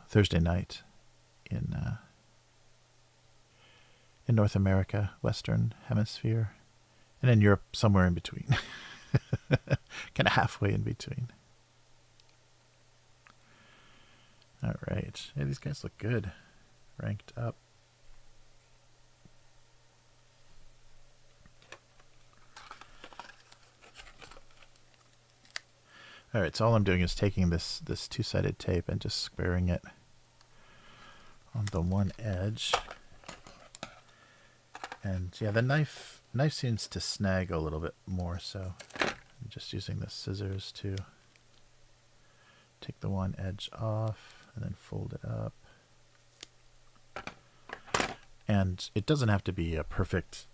Thursday night in North America, Western Hemisphere, and in Europe, somewhere in between, kind of halfway in between. All right, hey, these guys look good, ranked up. All right, so all I'm doing is taking this two-sided tape and just squaring it on the one edge. And yeah, the knife knife seems to snag a little bit more, so I'm just using the scissors to take the one edge off and then fold it up. And it doesn't have to be a perfect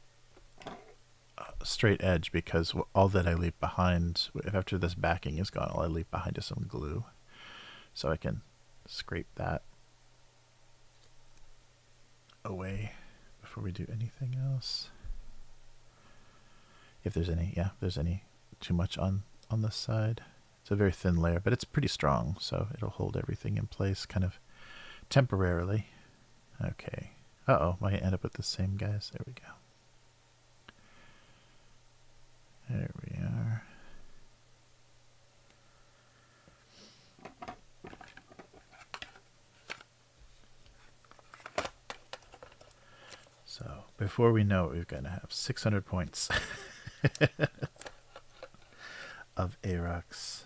straight edge, because all that I leave behind, after this backing is gone, all I leave behind is some glue. So I can scrape that away before we do anything else. If there's any, yeah, if there's any too much on this side. It's a very thin layer, but it's pretty strong, so it'll hold everything in place kind of temporarily. Okay. Uh-oh, might end up with the same guys. There we go. There we are. So before we know it, we're going to have 600 points of Arox.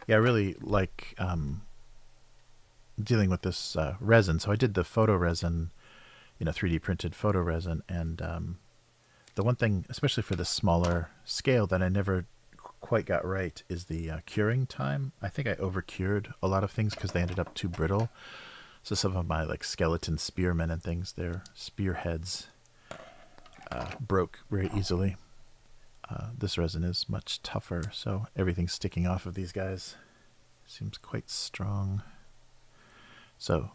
Yeah, I really like dealing with this resin. So I did the photo resin, 3D printed photo resin, and the one thing, especially for the smaller scale, that I never quite got right is the curing time. I think I over cured a lot of things because they ended up too brittle. So some of my like skeleton spearmen and things, their spearheads broke very easily. This resin is much tougher, so everything's sticking off of these guys. Seems quite strong. So,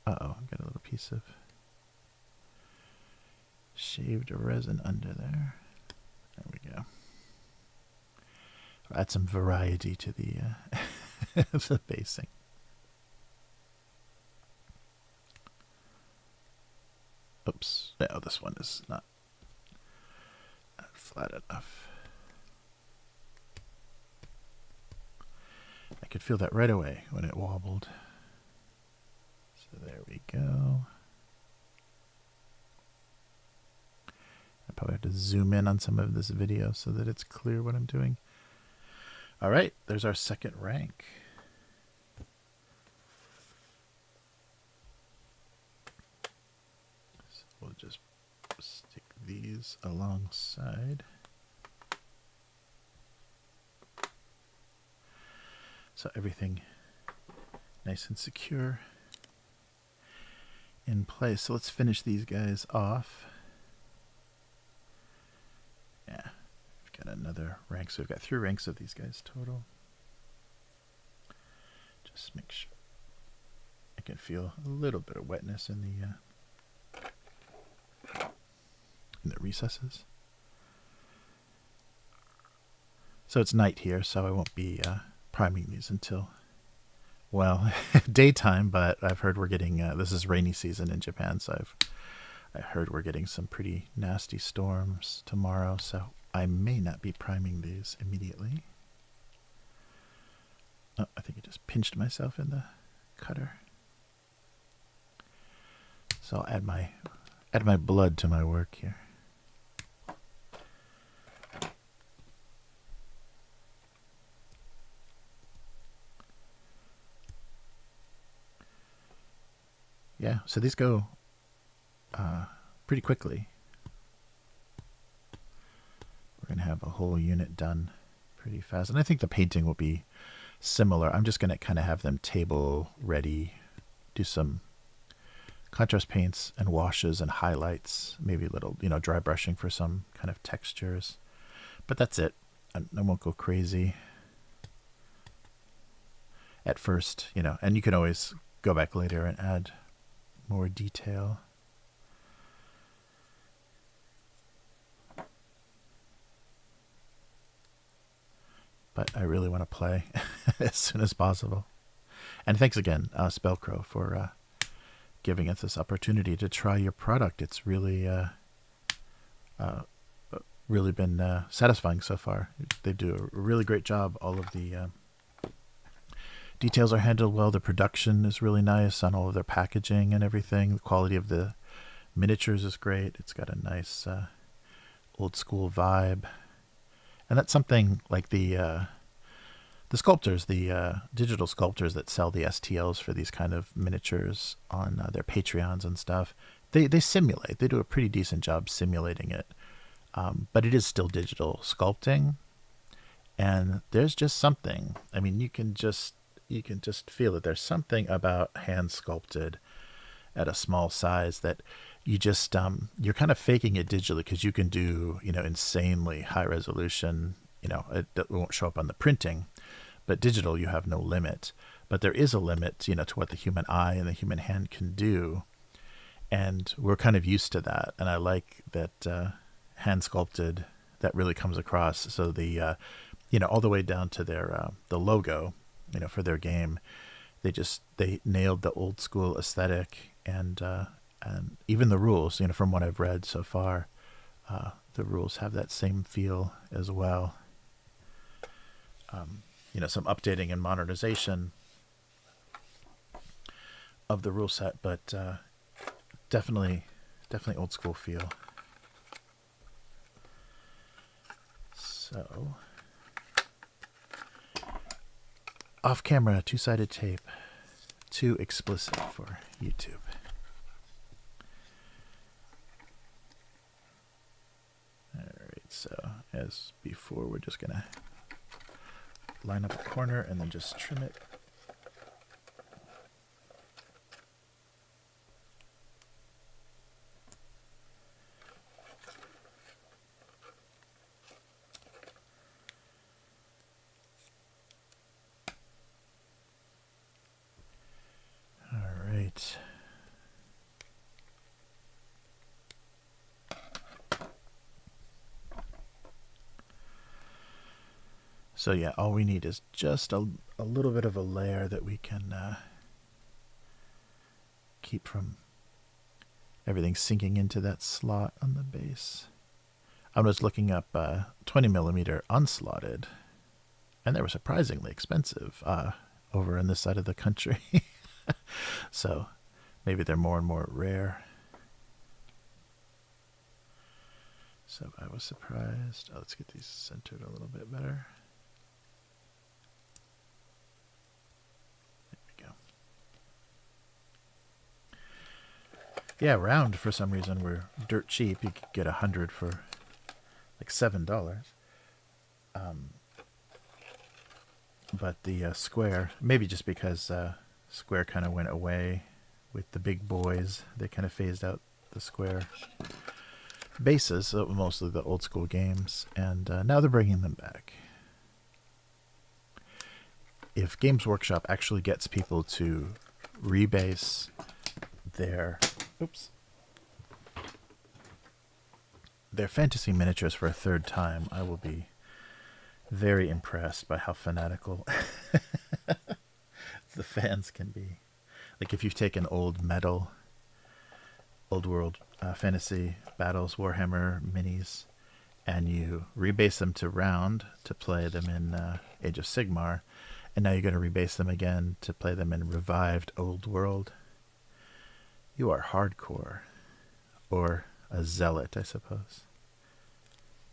uh-oh, I've got a little piece of shaved resin under there. There we go. Add some variety to the, the basing. Oops, no, this one is not flat enough. I could feel that right away when it wobbled. So there we go. I probably have to zoom in on some of this video so that it's clear what I'm doing. All right, there's our second rank. So we'll just stick these alongside. So everything nice and secure in place. So let's finish these guys off. Yeah, we've got another rank. So we've got 3 ranks of these guys total. Just make sure I can feel a little bit of wetness in the recesses. So it's night here, so I won't be priming these until, well, daytime, but I've heard we're getting, this is rainy season in Japan, so I heard we're getting some pretty nasty storms tomorrow, so I may not be priming these immediately. Oh, I think I just pinched myself in the cutter. So I'll add my blood to my work here. Yeah, so these go pretty quickly. We're going to have a whole unit done pretty fast. And I think the painting will be similar. I'm just going to kind of have them table ready, do some contrast paints and washes and highlights, maybe a little, dry brushing for some kind of textures. But that's it. I won't go crazy at first, and you can always go back later and add more detail. But I really want to play as soon as possible. And thanks again, Spellcrow, for giving us this opportunity to try your product. It's really, really been satisfying so far. They do a really great job. All of the details are handled well. The production is really nice on all of their packaging and everything. The quality of the miniatures is great. It's got a nice old school vibe. And that's something like the the sculptors, the digital sculptors that sell the STLs for these kind of miniatures on their Patreons and stuff, they simulate. They do a pretty decent job simulating it, but it is still digital sculpting, and there's just something. I mean, you can just feel it. There's something about hand sculpted at a small size that you just you're kind of faking it digitally, because you can do, you know, insanely high resolution. You know, it won't show up on the printing, but digital, you have no limit. But there is a limit, you know, to what the human eye and the human hand can do, and we're kind of used to that. And I like that hand sculpted, that really comes across. So the you know, all the way down to their the logo, you know, for their game, they nailed the old school aesthetic, and even the rules, you know, from what I've read so far, the rules have that same feel as well. You know, some updating and modernization of the rule set, but definitely old school feel. So, off camera, two-sided tape, too explicit for YouTube. Alright, so as before, we're just gonna line up a corner and then just trim it. Alright. So yeah, all we need is just a little bit of a layer that we can keep from everything sinking into that slot on the base. I was looking up 20mm unslotted, and they were surprisingly expensive over on this side of the country. So maybe they're more and more rare. So I was surprised. Oh, let's get these centered a little bit better. Yeah, round, for some reason, we're dirt cheap. You could get 100 for like $7. But the square, maybe just because square kind of went away with the big boys, they kind of phased out the square bases, mostly the old school games, and now they're bringing them back. If Games Workshop actually gets people to rebase their their fantasy miniatures for a third time, I will be very impressed by how fanatical the fans can be. Like, if you've taken old metal, old world fantasy battles, Warhammer minis, and you rebase them to round to play them in Age of Sigmar, and now you're going to rebase them again to play them in revived old world, you are hardcore, or a zealot, I suppose,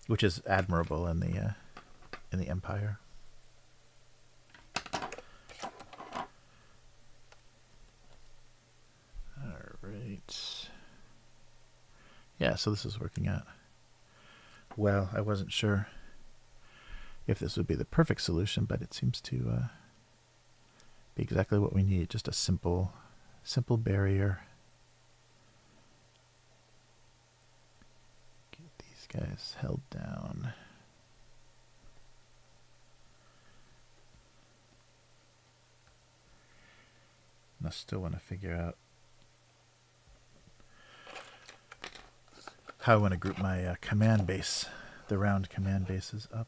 which is admirable in the Empire. All right. Yeah, so this is working out well. I wasn't sure if this would be the perfect solution, but it seems to be exactly what we need. Just a simple barrier. Guys held down. And I still want to figure out how I want to group my command base, the round command bases up.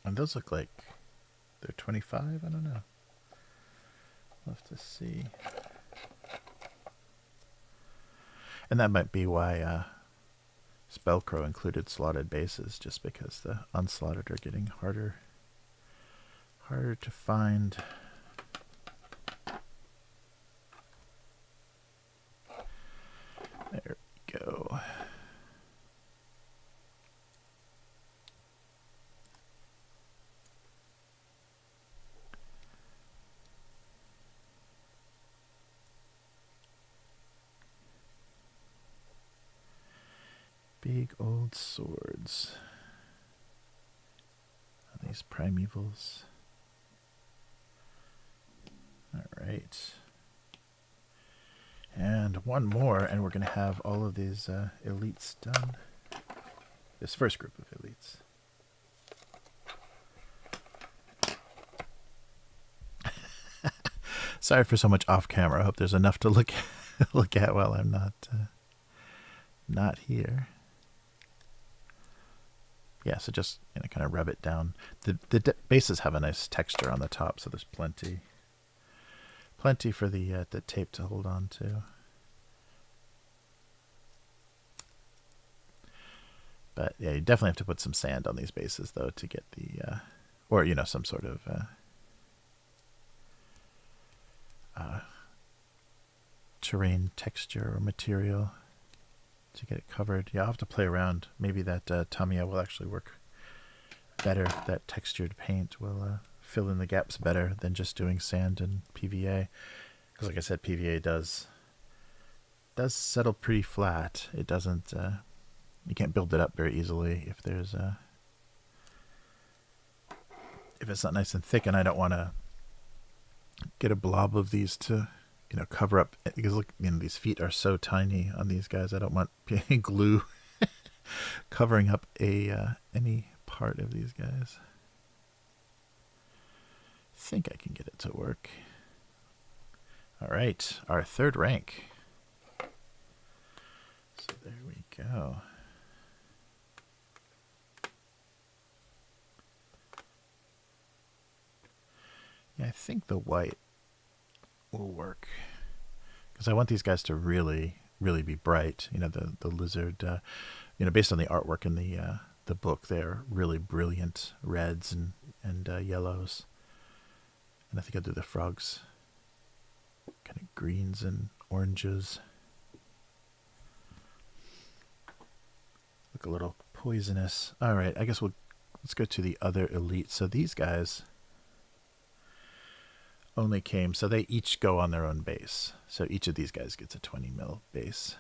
And those look like they're 25, I don't know. We'll have to see. And that might be why Spellcrow included slotted bases, just because the unslotted are getting harder to find. There we big old swords. These primevals. Alright. And one more, and we're going to have all of these elites done. This first group of elites. Sorry for so much off camera. I hope there's enough to look at while I'm not here. Yeah, so just kind of rub it down. The bases have a nice texture on the top, so there's plenty for the tape to hold on to. But yeah, you definitely have to put some sand on these bases though to get the, or some sort of terrain texture or material to get it covered. Yeah, I'll have to play around. Maybe that Tamiya will actually work better. That textured paint will fill in the gaps better than just doing sand and PVA. Because like I said, PVA does settle pretty flat. It doesn't, you can't build it up very easily if there's if it's not nice and thick, and I don't want to get a blob of these to cover up, because look, these feet are so tiny on these guys. I don't want glue covering up any part of these guys. I think I can get it to work. All right, our third rank. So there we go. Yeah, I think the white will work, because I want these guys to really be bright. The lizard, based on the artwork in the book, they're really brilliant reds and yellows, and I think I'll do the frogs kind of greens and oranges. Look a little poisonous. All right, I guess let's go to the other elite. So these guys only came, so they each go on their own base. So each of these guys gets a 20 mil base.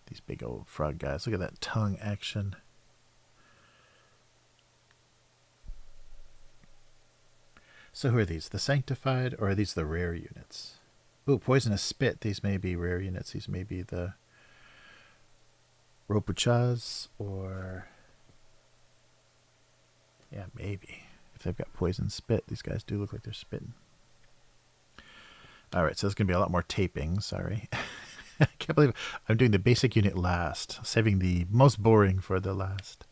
These big old frog guys. Look at that tongue action. So who are these? The sanctified, or are these the rare units? Ooh, poisonous spit. These may be rare units. These may be the Ropuchas, or yeah, maybe. If they've got poison spit, these guys do look like they're spitting. All right, so there's going to be a lot more taping. Sorry. I can't believe I'm doing the basic unit last, saving the most boring for the last.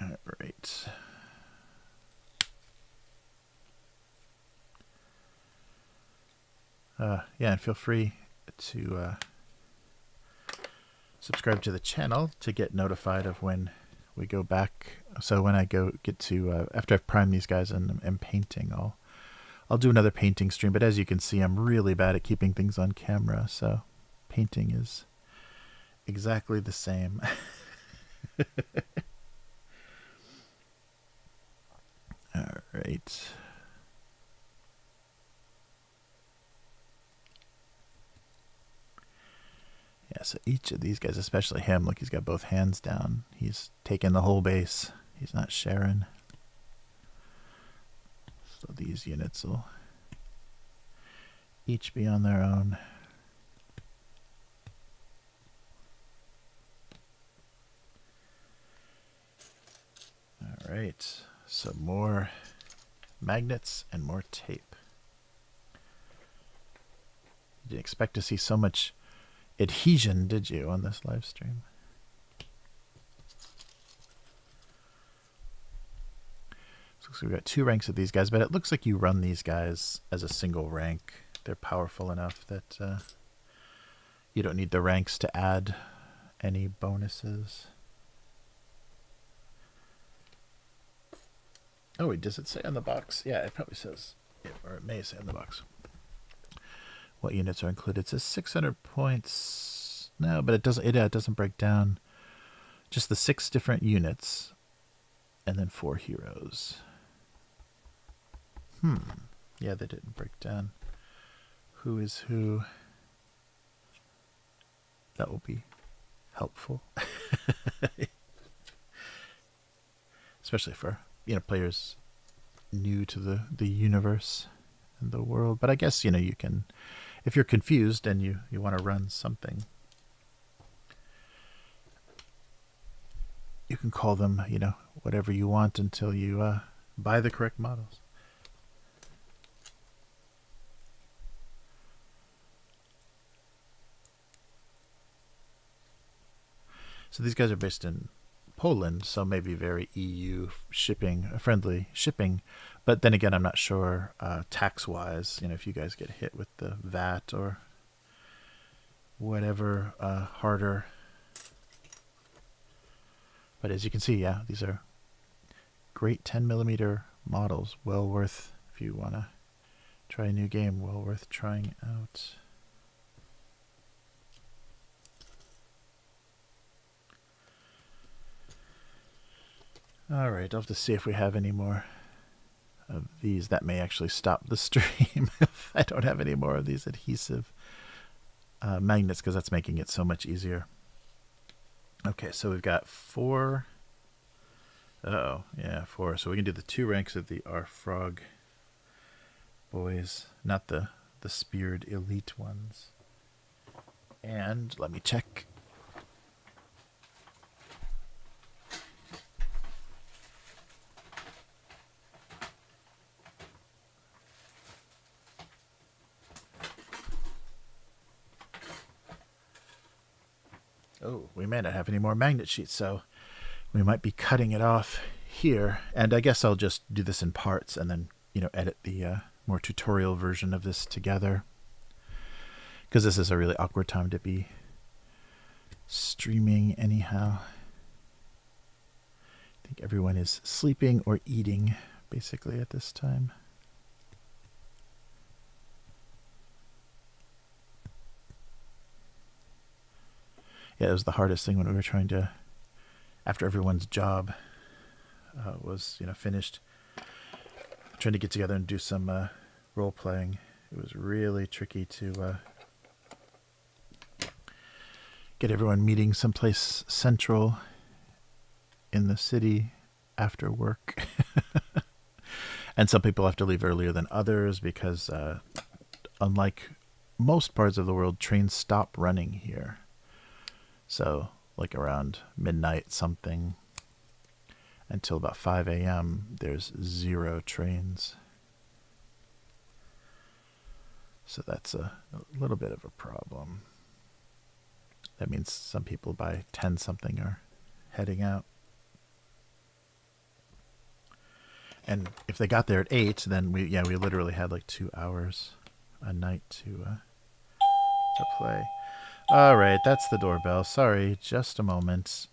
All right. Yeah, and feel free to subscribe to the channel to get notified of when we go back. So when I get to after I've primed these guys and am painting, I'll do another painting stream. But as you can see, I'm really bad at keeping things on camera, so painting is exactly the same. All right. Yeah, so each of these guys, especially him, look, he's got both hands down. He's taking the whole base. He's not sharing. So these units will each be on their own. All right, so more magnets and more tape. You didn't expect to see so much adhesion, did you, on this live stream? So we've got 2 ranks of these guys, but it looks like you run these guys as a single rank. They're powerful enough that you don't need the ranks to add any bonuses. Oh, wait, does it say on the box? Yeah, it probably says, or it may say on the box what units are included. It says 600 points. No, but it doesn't break down. Just the 6 different units, and then 4 heroes. Yeah, they didn't break down who is who. That will be helpful. Especially for, players new to the universe and the world. But I guess, you can, if you're confused and you want to run something, you can call them, whatever you want until you buy the correct models. So these guys are based in Poland, so maybe very EU friendly shipping. But then again, I'm not sure tax-wise, if you guys get hit with the VAT or whatever harder. But as you can see, yeah, these are great 10mm models. Well worth, if you want to try a new game, well worth trying out. All right, I'll have to see if we have any more of these. That may actually stop the stream if I don't have any more of these adhesive magnets, because that's making it so much easier. Okay, so we've got 4. Oh, yeah, 4. So we can do the 2 ranks of the our frog boys, not the speared elite ones. And let me check. Oh, we may not have any more magnet sheets, so we might be cutting it off here. And I guess I'll just do this in parts and then, edit the more tutorial version of this together. Because this is a really awkward time to be streaming anyhow. I think everyone is sleeping or eating, basically, at this time. Yeah, it was the hardest thing when we were trying to, after everyone's job was, finished, trying to get together and do some role playing. It was really tricky to get everyone meeting someplace central in the city after work. And some people have to leave earlier than others because, unlike most parts of the world, trains stop running here. So, like around midnight something until about 5 a.m., there's 0 trains. So that's a little bit of a problem. That means some people by 10 something are heading out. And if they got there at 8, then we literally had like 2 hours a night to play. All right, that's the doorbell. Sorry, just a moment.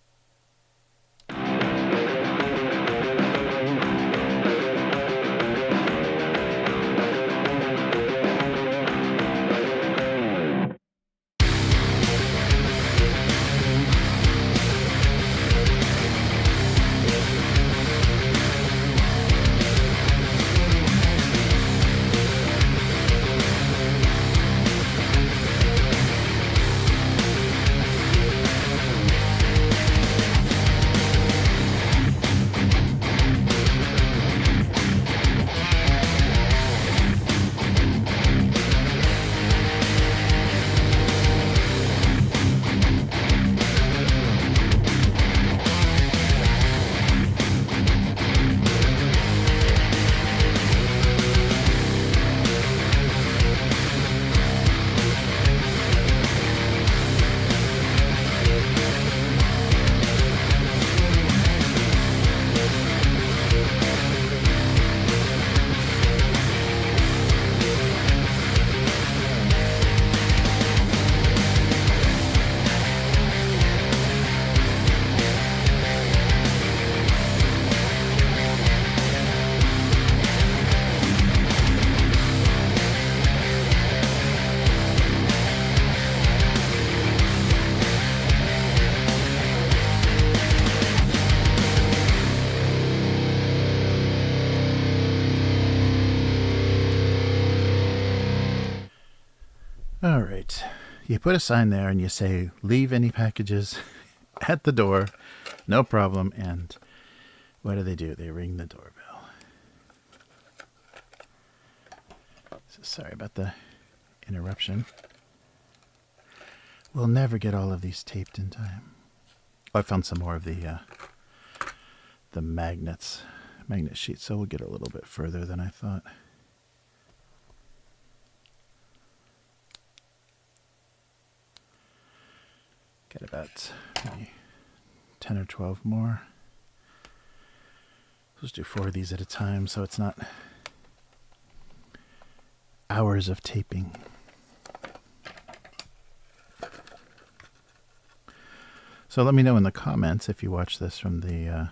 you put a sign there and you say, leave any packages at the door, no problem. And what do? They ring the doorbell. So sorry about the interruption. We'll never get all of these taped in time. Oh, I found some more of the magnet sheets, so we'll get a little bit further than I thought. Got about maybe 10 or 12 more. Let's do 4 of these at a time so it's not hours of taping. So let me know in the comments if you watch this from the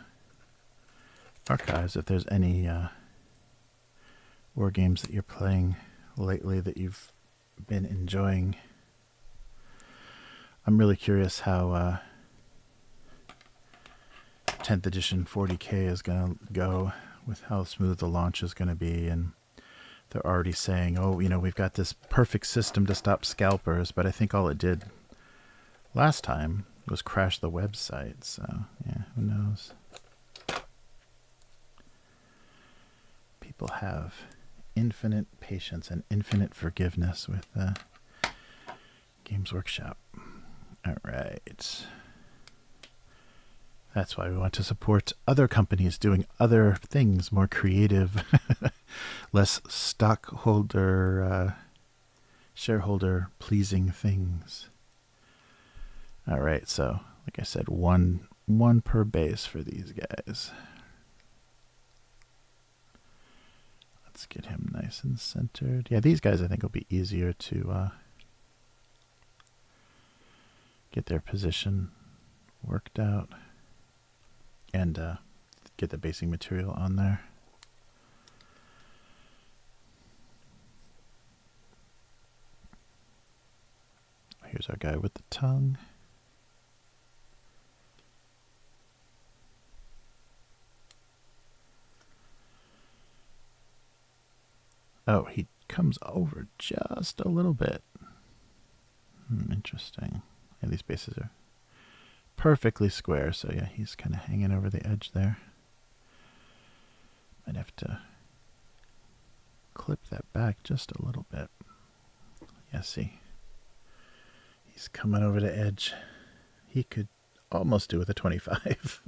archives, if there's any war games that you're playing lately that you've been enjoying. I'm really curious how 10th edition 40K is going to go, with how smooth the launch is going to be. And they're already saying, oh, you know, we've got this perfect system to stop scalpers, but I think all it did last time was crash the website. So, yeah, who knows? People have infinite patience and infinite forgiveness with Games Workshop. All right. That's why we want to support other companies doing other things, more creative, less stockholder, shareholder pleasing things. All right, so like I said, one per base for these guys. Let's get him nice and centered. Yeah, these guys I think will be easier to get their position worked out and get the basing material on there. Here's our guy with the tongue. Oh, he comes over just a little bit. Interesting. Yeah, these bases are perfectly square, so yeah, he's kind of hanging over the edge there. Might have to clip that back just a little bit. Yeah, see? He's coming over the edge. He could almost do with a 25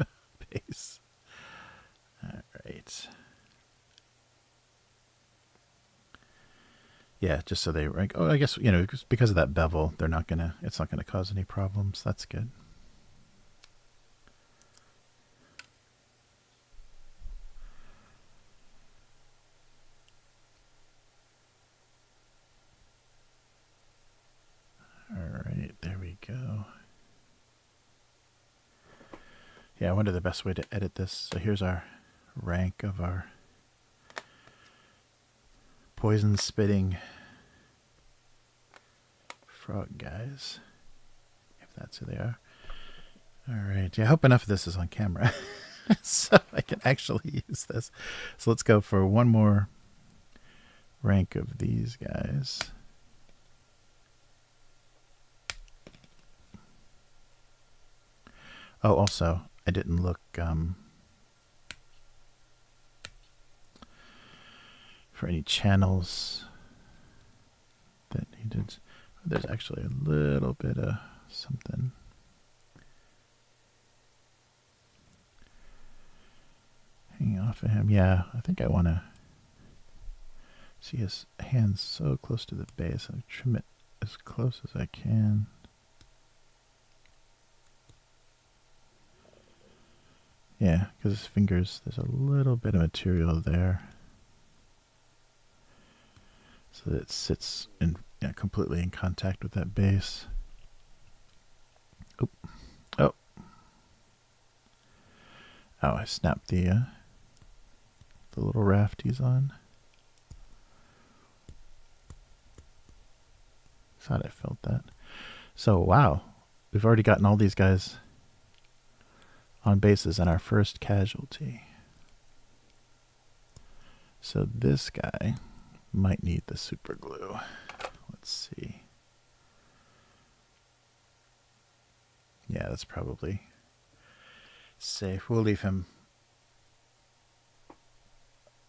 base. All right. Yeah, just so they rank. Oh, I guess, you know, because of that bevel, they're not gonna. It's not gonna cause any problems. That's good. All right, there we go. Yeah, I wonder the best way to edit this. So here's our rank of our poison spitting frog guys, if that's who they are. All right, yeah, I hope enough of this is on camera so I can actually use this. So let's go for one more rank of these guys. Oh, also, I didn't look for any channels that he did. There's actually a little bit of something. Hanging off of him. Yeah, I think I want to see his hands so close to the base. I trim it as close as I can. Yeah, because his fingers, there's a little bit of material there. So that it sits in, yeah, completely in contact with that base. Oh, oh, oh! I snapped the little raft he's on. Thought I felt that. So wow, we've already gotten all these guys on bases and our first casualty. So this guy might need the super glue. Let's see. Yeah, that's probably safe. We'll leave him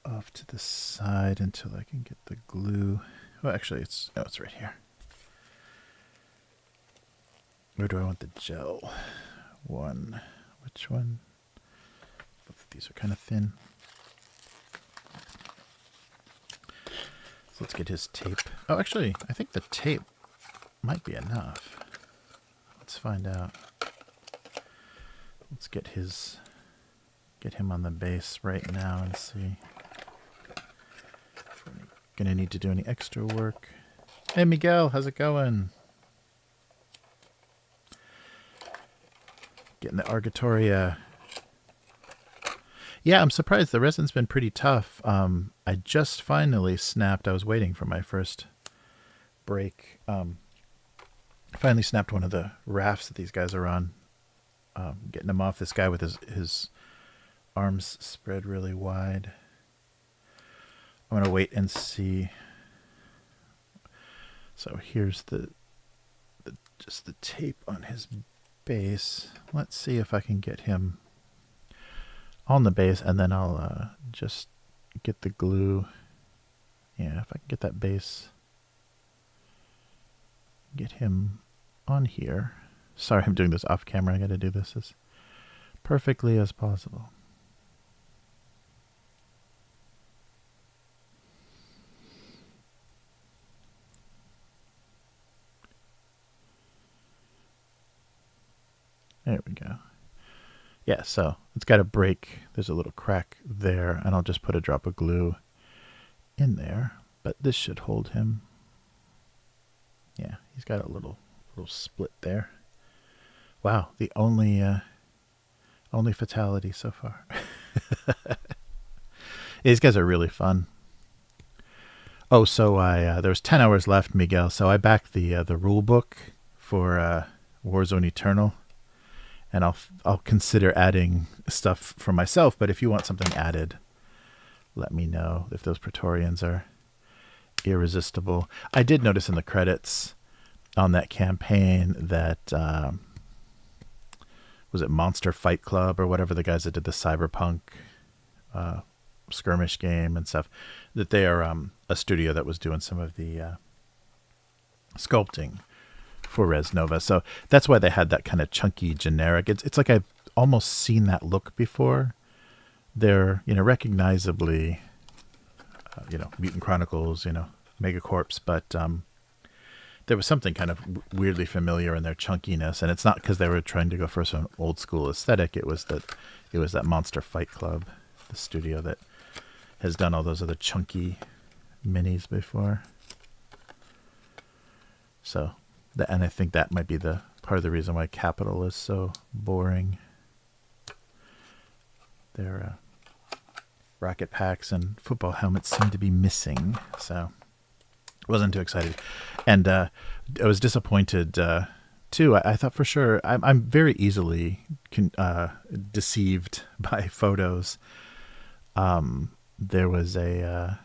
off to the side until I can get the glue. Well, actually, it's right here. Where do I want the gel? One. Which one? Both of these are kind of thin. So let's get his tape. Oh, actually, I think the tape might be enough. Let's find out. Let's get him on the base right now and see if we're gonna need to do any extra work. Hey Miguel, how's it going? Getting the Argatoria. Yeah, I'm surprised. The resin's been pretty tough. I just finally snapped. I was waiting for my first break. Finally snapped one of the rafts that these guys are on. Getting him off. This guy with his arms spread really wide. I'm going to wait and see. So here's just the tape on his base. Let's see if I can get him on the base, and then I'll just get the glue. Yeah, if I can get that base, get him on here. Sorry, I'm doing this off camera. I got to do this as perfectly as possible. There we go. Yeah, so it's got a break. There's a little crack there, and I'll just put a drop of glue in there. But this should hold him. Yeah, he's got a little split there. Wow, the only fatality so far. These guys are really fun. Oh, so there was 10 hours left, Miguel. So I backed the rule book for Warzone Eternal. And I'll consider adding stuff for myself, but if you want something added, let me know. If those Praetorians are irresistible. I did notice in the credits on that campaign that was it Monster Fight Club or whatever, the guys that did the Cyberpunk skirmish game and stuff, that they are a studio that was doing some of the sculpting for Res Nova. So that's why they had that kind of chunky generic. It's like I've almost seen that look before. They're, recognizably, Mutant Chronicles, Megacorps, but there was something kind of weirdly familiar in their chunkiness, and it's not because they were trying to go for some old school aesthetic. It was that Monster Fight Club, the studio that has done all those other chunky minis before. So, and I think that might be the part of the reason why Capital is so boring. Their rocket packs and football helmets seem to be missing, so wasn't too excited. And I was disappointed too. I thought for sure I'm very easily deceived by photos. There was a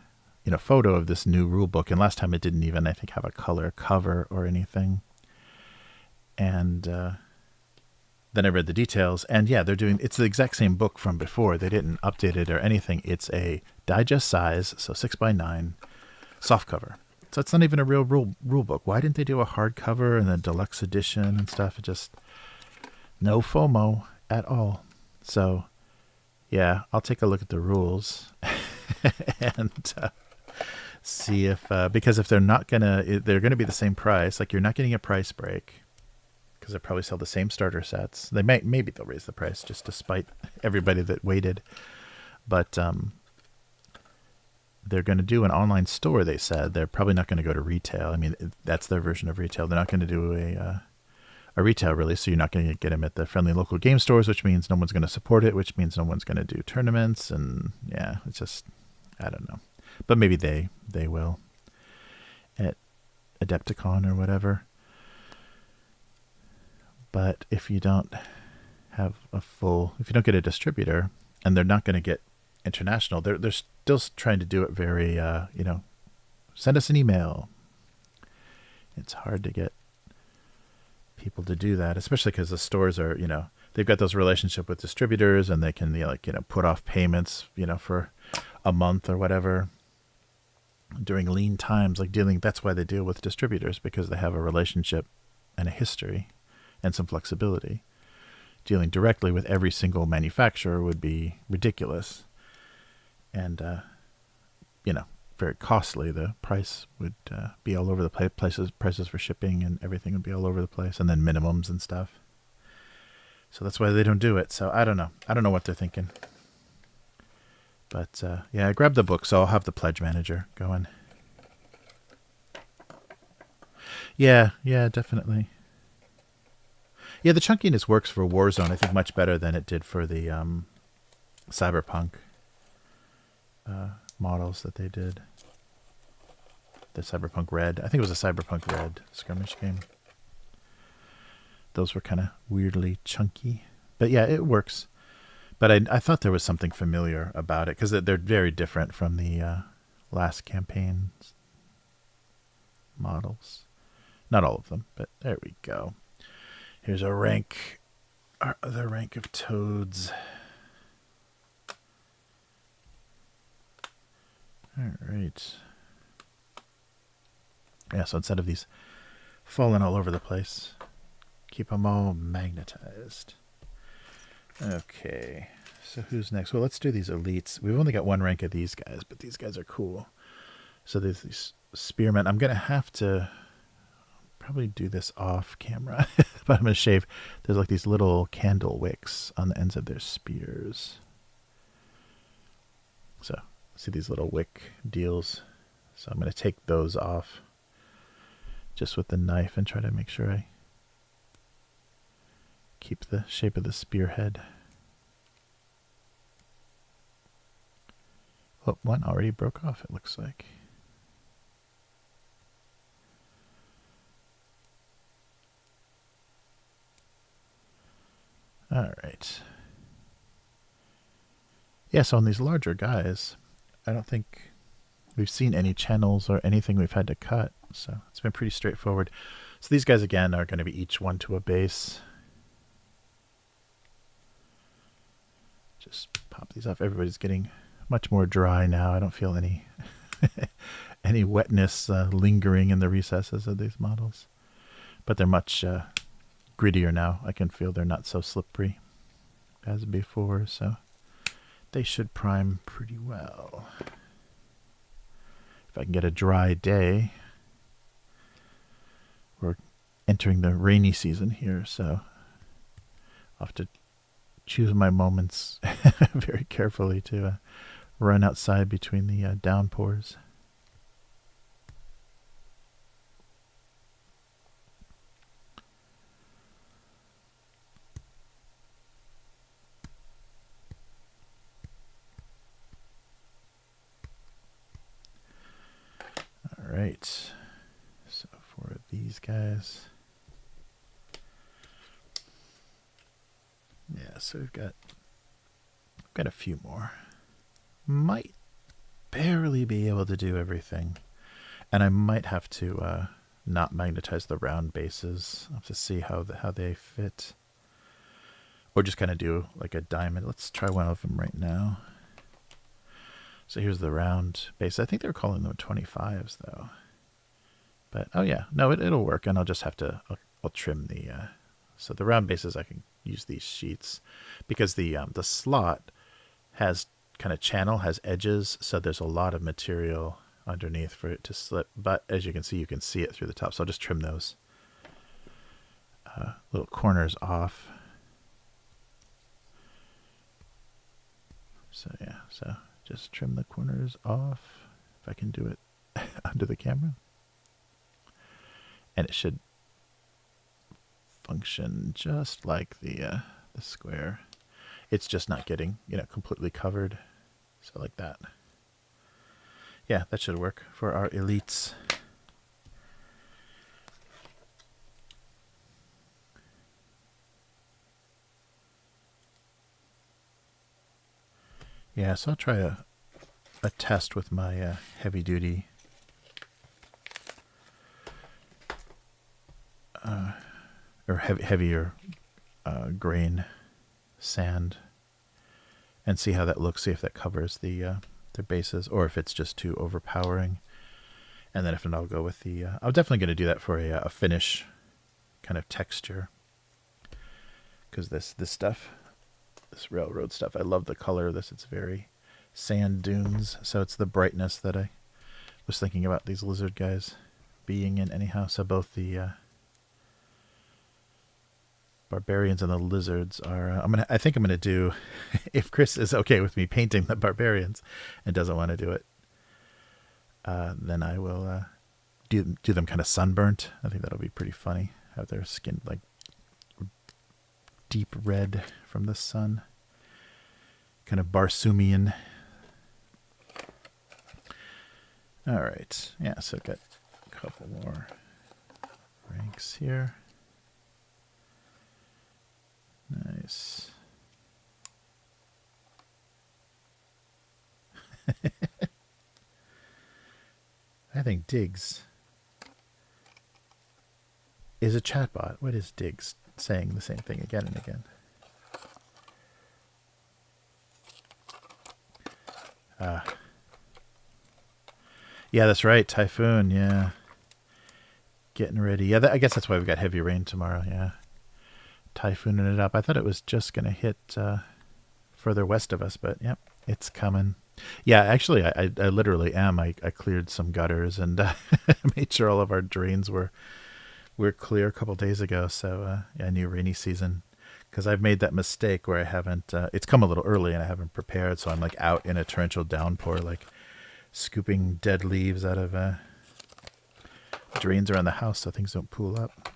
photo of this new rule book, and last time it didn't even, I think, have a color cover or anything. And then I read the details, and yeah, it's the exact same book from before. They didn't update it or anything. It's a digest size, so 6x9 soft cover. So it's not even a real rule book. Why didn't they do a hardcover and a deluxe edition and stuff? It just, no FOMO at all. So yeah, I'll take a look at the rules and see if, because if they're going to be the same price, like you're not getting a price break, because they probably sell the same starter sets. Maybe they'll raise the price just to spite everybody that waited. But they're going to do an online store, they said. They're probably not going to go to retail. I mean, that's their version of retail. They're not going to do a retail release, so you're not going to get them at the friendly local game stores, which means no one's going to support it, which means no one's going to do tournaments. And yeah, it's just, I don't know. But maybe they will at Adepticon or whatever. But if you don't have if you don't get a distributor, and they're not going to get international, they're still trying to do it very, send us an email. It's hard to get people to do that, especially because the stores are, they've got those relationship with distributors, and they can, put off payments, for a month or whatever during lean times, that's why they deal with distributors, because they have a relationship and a history and some flexibility. Dealing directly with every single manufacturer would be ridiculous and, very costly. The price would be all over the place. Prices for shipping and everything would be all over the place, and then minimums and stuff. So that's why they don't do it. So I don't know. I don't know what they're thinking. But yeah, I grabbed the book, so I'll have the pledge manager going. Yeah, definitely. Yeah, the chunkiness works for Warzone, I think, much better than it did for the Cyberpunk models that they did. The Cyberpunk Red. I think it was a Cyberpunk Red skirmish game. Those were kind of weirdly chunky. But yeah, it works. But I thought there was something familiar about it, because they're very different from the last campaign's models. Not all of them, but there we go. Here's a rank, the rank of toads. All right. Yeah, so instead of these falling all over the place, keep them all magnetized. Okay, so who's next? Well, let's do these elites. We've only got one rank of these guys, but these guys are cool. So there's these spearmen. I'm going to have to probably do this off camera, but I'm going to shave. There's like these little candle wicks on the ends of their spears. So see these little wick deals. So I'm going to take those off just with the knife and try to make sure I keep the shape of the spearhead. Oh, one already broke off, it looks like. All right. Yeah, so on these larger guys, I don't think we've seen any channels or anything we've had to cut. So it's been pretty straightforward. So these guys, again, are going to be each one to a base. Just pop these off. Everybody's getting much more dry now. I don't feel any any wetness lingering in the recesses of these models. But they're much grittier now. I can feel they're not so slippery as before. So they should prime pretty well. If I can get a dry day. We're entering the rainy season here, so I'll have to choose my moments very carefully to run outside between the downpours. All right, so for these guys, yeah, so we've got a few more. Might barely be able to do everything, and I might have to not magnetize the round bases. I'll have to see how they fit, or just kind of do like a diamond. Let's try one of them right now. So here's the round base. I think they were calling them 25s though. But oh yeah, no, it'll work, and I'll just have to I'll trim the so the round bases. I can use these sheets because the slot has has edges, so there's a lot of material underneath for it to slip. But as you can see it through the top. So I'll just trim those little corners off. So yeah, so just trim the corners off if I can do it under the camera. And it should function just like the square. It's just not getting, completely covered. So like that. Yeah, that should work for our elites. Yeah, so I'll try a test with my heavy duty or heavier grain sand, and see how that looks. See if that covers the their bases, or if it's just too overpowering. And then if not, I'll go with the. I'm definitely going to do that for a finish kind of texture, because this stuff, this railroad stuff, I love the color of this. It's very sand dunes, so it's the brightness that I was thinking about these lizard guys being in anyhow. So both the barbarians and the lizards are. I think I'm gonna do, if Chris is okay with me painting the barbarians and doesn't want to do it, then I will do them kind of sunburnt. I think that'll be pretty funny. Have their skin like deep red from the sun, kind of Barsoomian. All right, yeah. So I've got a couple more ranks here. Nice. I think Diggs is a chatbot. What is Diggs saying the same thing again and again? Yeah, that's right. Typhoon, yeah. Getting ready. Yeah, I guess that's why we've got heavy rain tomorrow, yeah. Typhooning it up. I thought it was just going to hit further west of us, but yep, it's coming. Yeah, actually, I literally am. I cleared some gutters and made sure all of our drains were clear a couple days ago. So yeah, new rainy season, because I've made that mistake where I haven't. It's come a little early and I haven't prepared, so I'm like out in a torrential downpour, like scooping dead leaves out of drains around the house so things don't pool up.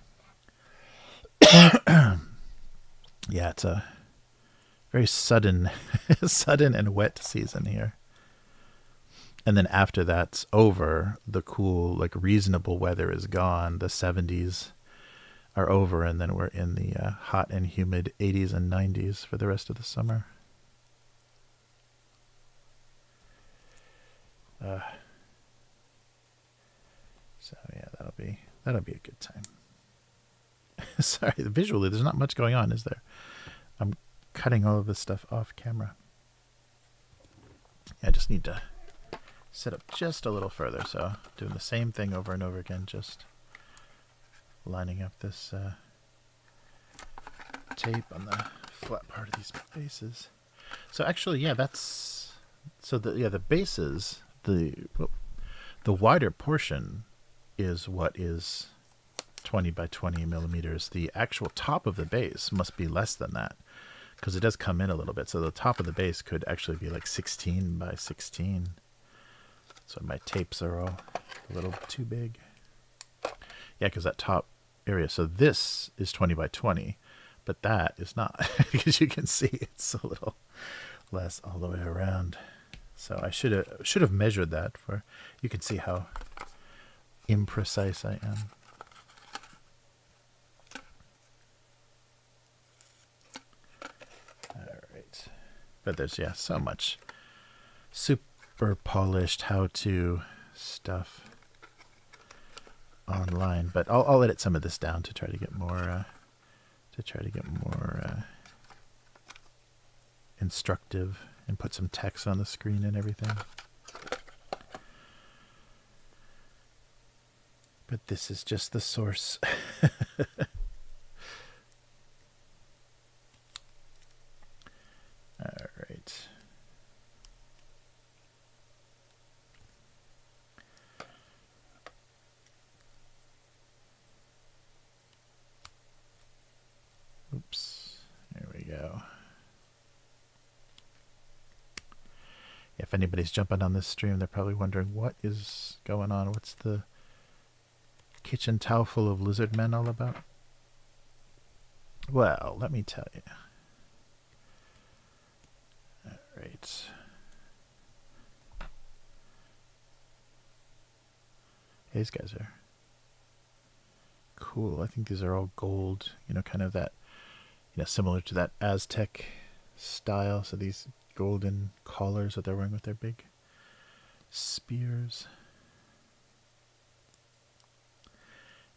Yeah, it's a very sudden and wet season here. And then after that's over, the cool, like reasonable weather is gone. The 70s are over, and then we're in the hot and humid 80s and 90s for the rest of the summer. So yeah, that'll be a good time. Sorry, visually there's not much going on, is there? I'm cutting all of this stuff off camera. I just need to set up just a little further, so doing the same thing over and over again, just lining up this tape on the flat part of these bases. So actually, yeah, that's the bases, the wider portion is what is 20 by 20 millimeters. The actual top of the base must be less than that, because it does come in a little bit. So the top of the base could actually be like 16 by 16. So my tapes are all a little too big. Yeah, because that top area. So this is 20 by 20, but that is not, because you can see it's a little less all the way around. So I should have measured that, for you can see how imprecise I am. Alright. But there's, yeah, so much super polished how-to stuff online. But I'll edit some of this down to try to get more instructive and put some text on the screen and everything. But this is just the source. All right. Oops. There we go. If anybody's jumping on this stream, they're probably wondering what is going on. What's the kitchen towel full of lizard men all about? Well, let me tell you. All right. These guys are cool. I think these are all gold, kind of that, similar to that Aztec style. So these golden collars that they're wearing with their big spears.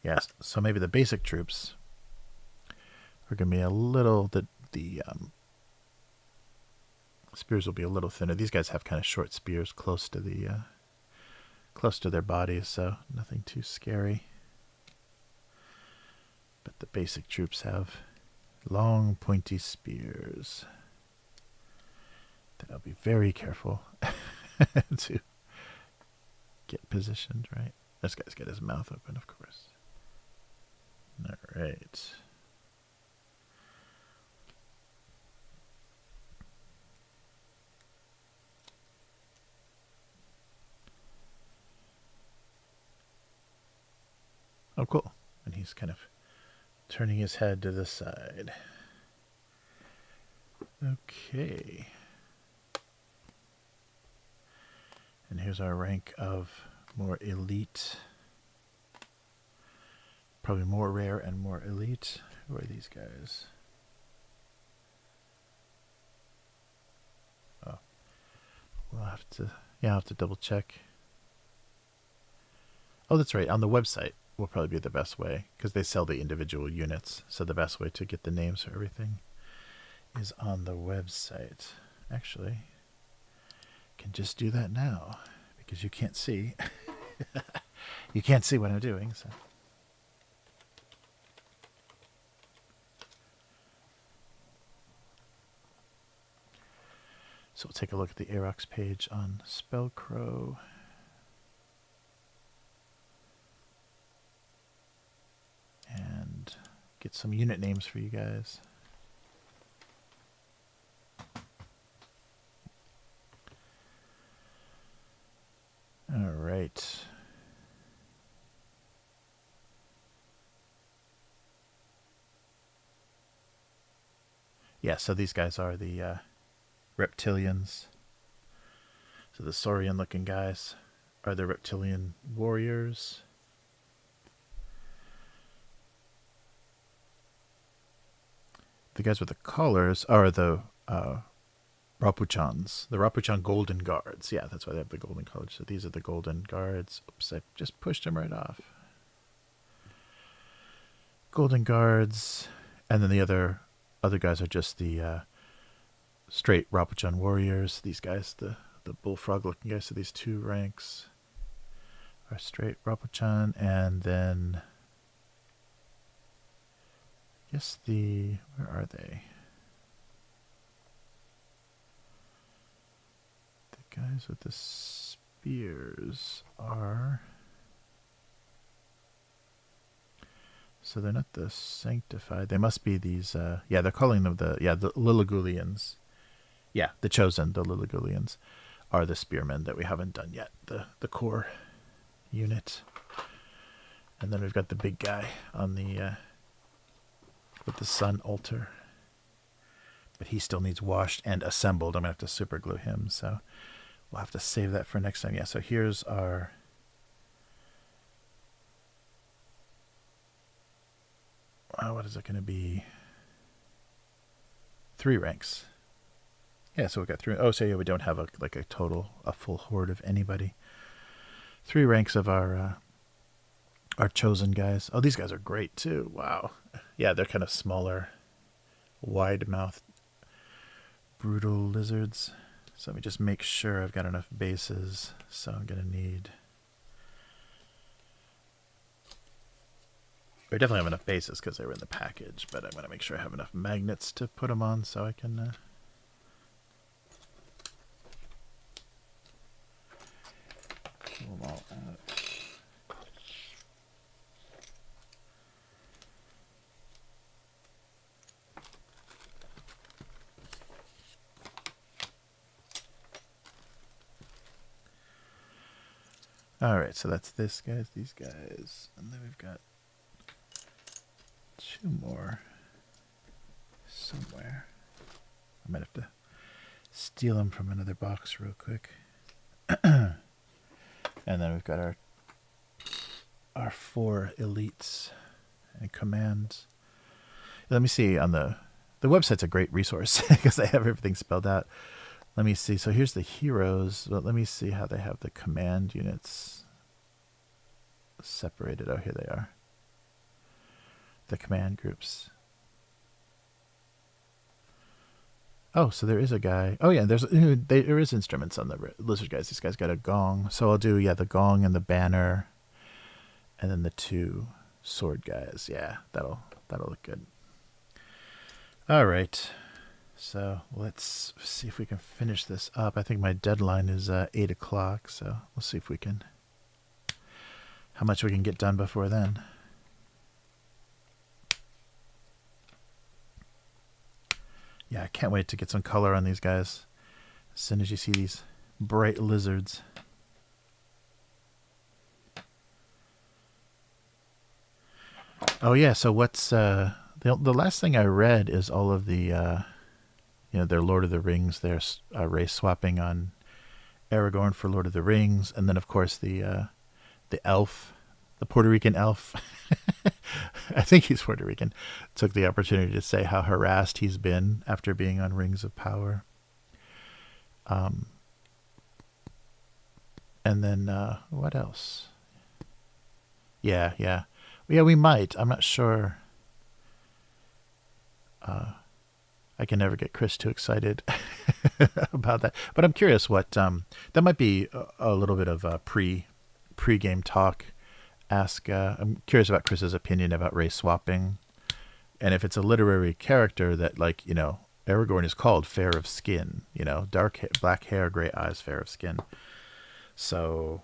Yes, so maybe the basic troops We're going to be a little, the spears will be a little thinner. These guys have kind of short spears close to their bodies, so nothing too scary. But the basic troops have long, pointy spears that I'll be very careful to get positioned right. This guy's got his mouth open, of course. All right. Oh, cool. And he's kind of turning his head to the side. Okay. And here's our rank of more elite. Probably more rare and more elite. Who are these guys? Oh. We'll have to, yeah, I'll have to double check. Oh, that's right. On the website will probably be the best way because they sell the individual units. So the best way to get the names for everything is on the website. Actually, I can just do that now because you can't see. You can't see what I'm doing. So we'll take a look at the Arox page on Spellcrow. And get some unit names for you guys. All right. Yeah, so these guys are the Reptilians. So the Saurian looking guys are the Reptilian warriors. The guys with the collars are the Rapuchans, the Rapuchan Golden Guards. Yeah, that's why they have the golden collars. So these are the Golden Guards. Oops, I just pushed them right off. Golden Guards, and then the other guys are just the straight Rapuchan warriors. These guys, the bullfrog-looking guys. So these two ranks are straight Rapuchan, and then I guess where are they? The guys with the spears are, so they're not the sanctified. They must be these, yeah, they're calling them the Liligulians. Yeah, the chosen, the Liligulians are the spearmen that we haven't done yet, the core unit. And then we've got the big guy on the, with the sun altar. But he still needs washed and assembled. I'm going to have to super glue him, so we'll have to save that for next time. Yeah, so here's our what is it going to be? 3 ranks. Yeah, so we've got 3. Oh, so yeah, we don't have a full horde of anybody. 3 ranks of our chosen guys. Oh, these guys are great too. Wow. Yeah, they're kind of smaller, wide-mouthed, brutal lizards. So let me just make sure I've got enough bases. So I'm going to need... We definitely have enough bases because they were in the package, but I'm going to make sure I have enough magnets to put them on so I can... pull them all out. All right, so that's this guys, these guys, and then we've got 2 more somewhere. I might have to steal them from another box real quick. And then we've got our 4 elites and commands. Let me see, on the website's a great resource because they have everything spelled out. Let me see. So here's the heroes. But let me see how they have the command units separated. Oh, here they are. The command groups. Oh, so there is a guy. Oh yeah, there is instruments on the lizard guys. This guy's got a gong. So I'll do, yeah, the gong and the banner, and then the two sword guys. Yeah, that'll look good. All right. So let's see if we can finish this up. I think my deadline is 8 o'clock, so we'll see if we can, how much we can get done before then. Yeah, I can't wait to get some color on these guys as soon as you see these bright lizards. Oh yeah, so what's the last thing I read is all of the their Lord of the Rings, their race swapping on Aragorn for Lord of the Rings, and then of course the elf, the Puerto Rican elf. I think he's Puerto Rican. Took the opportunity to say how harassed he's been after being on Rings of Power. And then what else? Yeah. Yeah, we might. I'm not sure. I can never get Chris too excited about that. But I'm curious what that might be a little bit of a pre-game talk. I'm curious about Chris's opinion about race swapping, and if it's a literary character that, like, Aragorn is called fair of skin, black hair, gray eyes, fair of skin. So,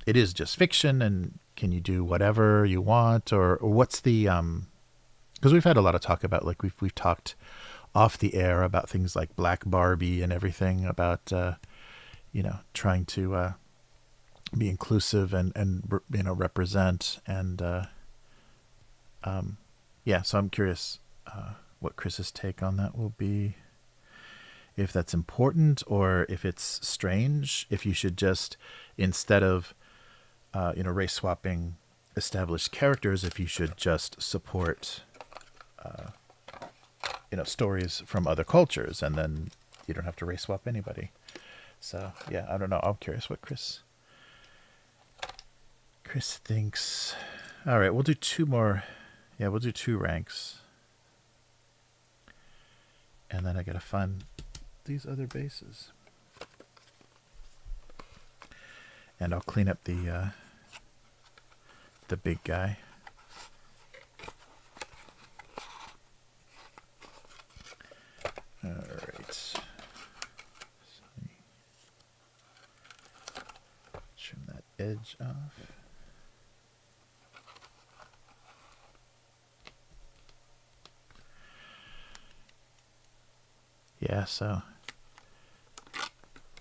it is just fiction, and can you do whatever you want, or what's the because we've had a lot of talk about, like, we've talked off the air about things like Black Barbie and everything, about trying to be inclusive and represent, and so I'm curious what Chris's take on that will be, if that's important or if it's strange, if you should just, instead of race swapping established characters, if you should just support stories from other cultures, and then you don't have to race swap anybody. So yeah, I don't know. I'm curious what Chris thinks. All right, we'll do two more. Yeah, we'll do 2 ranks, and then I gotta find these other bases, and I'll clean up the big guy. All right. Trim that edge off. Yeah, so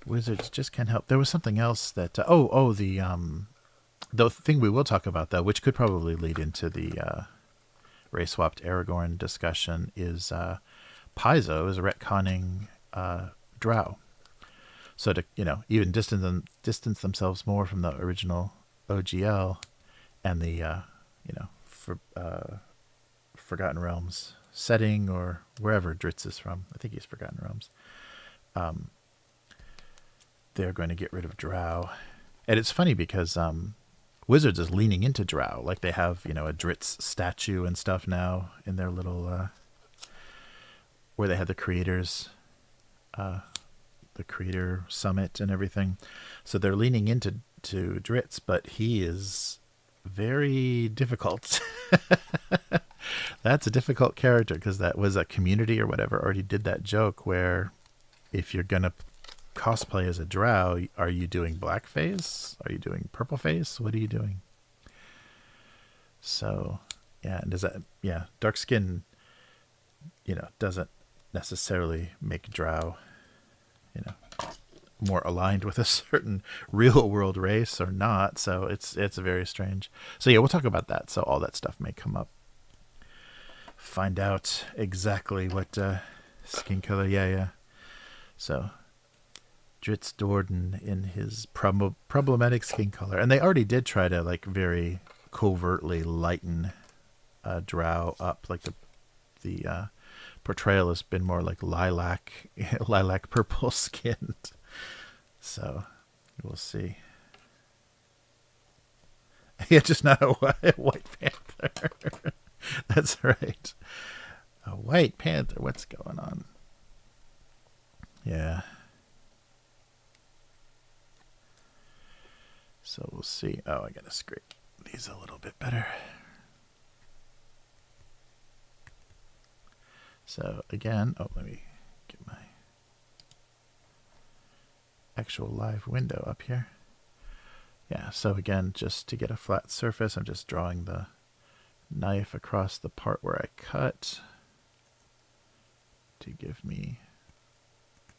wizards just can't help. There was something else that the thing we will talk about, though, which could probably lead into the race swapped Aragorn discussion, is Paizo is retconning Drow. So to even distance themselves more from the original OGL and the Forgotten Realms setting, or wherever Dritz is from. I think he's Forgotten Realms. They're going to get rid of Drow, and it's funny because Wizards is leaning into Drow. Like, they have a Dritz statue and stuff now in their little where they had the creators. The creator summit and everything. So they're leaning into Dritz, but he is very difficult. That's a difficult character, because that was a community or whatever already did that joke where if you're going to cosplay as a drow, are you doing blackface? Are you doing purple face? What are you doing? So, yeah, and does that, dark skin, doesn't necessarily make drow more aligned with a certain real world race or not. So it's very strange. So yeah, we'll talk about that. So all that stuff may come up. Find out exactly what skin color. Yeah. So Dritz Do'Urden in his problematic skin color, and they already did try to very covertly lighten drow up. Like the portrayal has been more like lilac purple skinned. So we'll see. Yeah, just not a white panther. That's right. A white panther. What's going on? Yeah. So we'll see. Oh, I gotta scrape these a little bit better. So again, oh, let me get my actual live window up here. Yeah, so again, just to get a flat surface, I'm just drawing the knife across the part where I cut to give me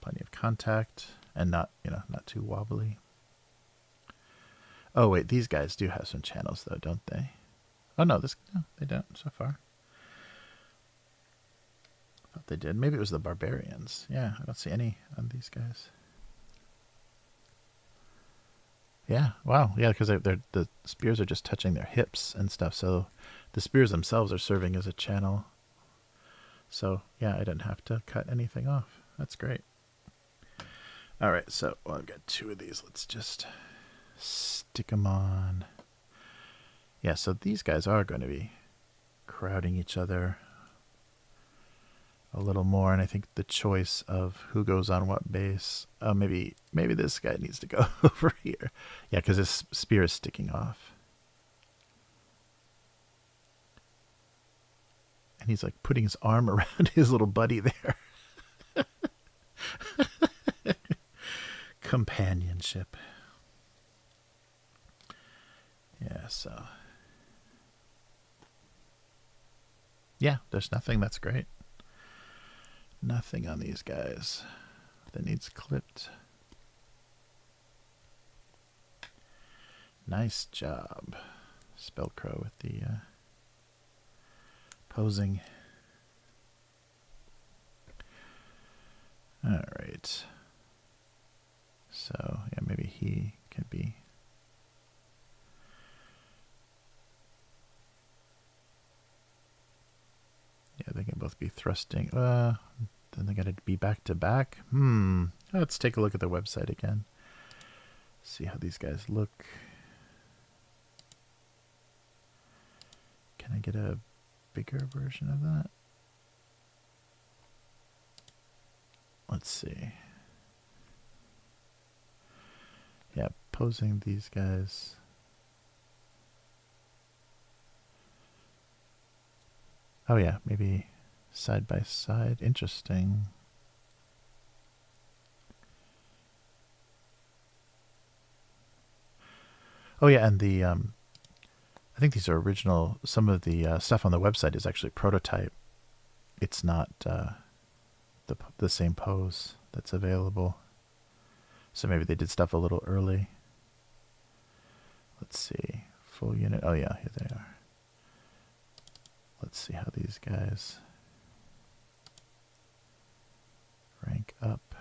plenty of contact and not, not too wobbly. Oh wait, these guys do have some channels though, don't they? Oh no, they don't so far. I thought they did. Maybe it was the Barbarians. Yeah, I don't see any on these guys. Yeah, wow. Yeah, because the spears are just touching their hips and stuff, so the spears themselves are serving as a channel. So, yeah, I didn't have to cut anything off. That's great. All right, so I've got 2 of these. Let's just stick them on. Yeah, so these guys are going to be crowding each other a little more, and I think the choice of who goes on what base. Oh, maybe this guy needs to go over here. Yeah, because his spear is sticking off. And he's like putting his arm around his little buddy there. Companionship. Yeah, so. Yeah, there's nothing. That's great. Nothing on these guys that needs clipped. Nice job, Spellcrow, with the posing. All right. So, yeah, maybe he can be. Yeah, they can both be thrusting. Then they got to be back to back. Let's take a look at the website again. See how these guys look. Can I get a bigger version of that? Let's see. Yeah, posing these guys. Oh yeah, maybe side by side. Interesting. Oh yeah, and the I think these are original. Some of the stuff on the website is actually prototype. It's not the same pose that's available. So maybe they did stuff a little early. Let's see. Full unit. Oh yeah, here they are. Let's see how these guys rank up.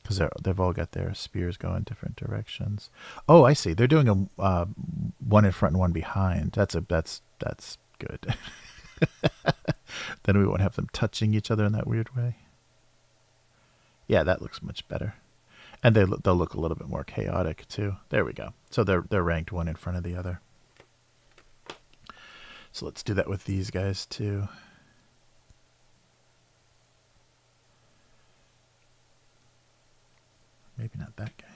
Because they've all got their spears going different directions. Oh, I see. They're doing a one in front and one behind. That's good. Then we won't have them touching each other in that weird way. Yeah, that looks much better. And they'll look a little bit more chaotic too. There we go. So they're ranked one in front of the other. So let's do that with these guys too. Maybe not that guy.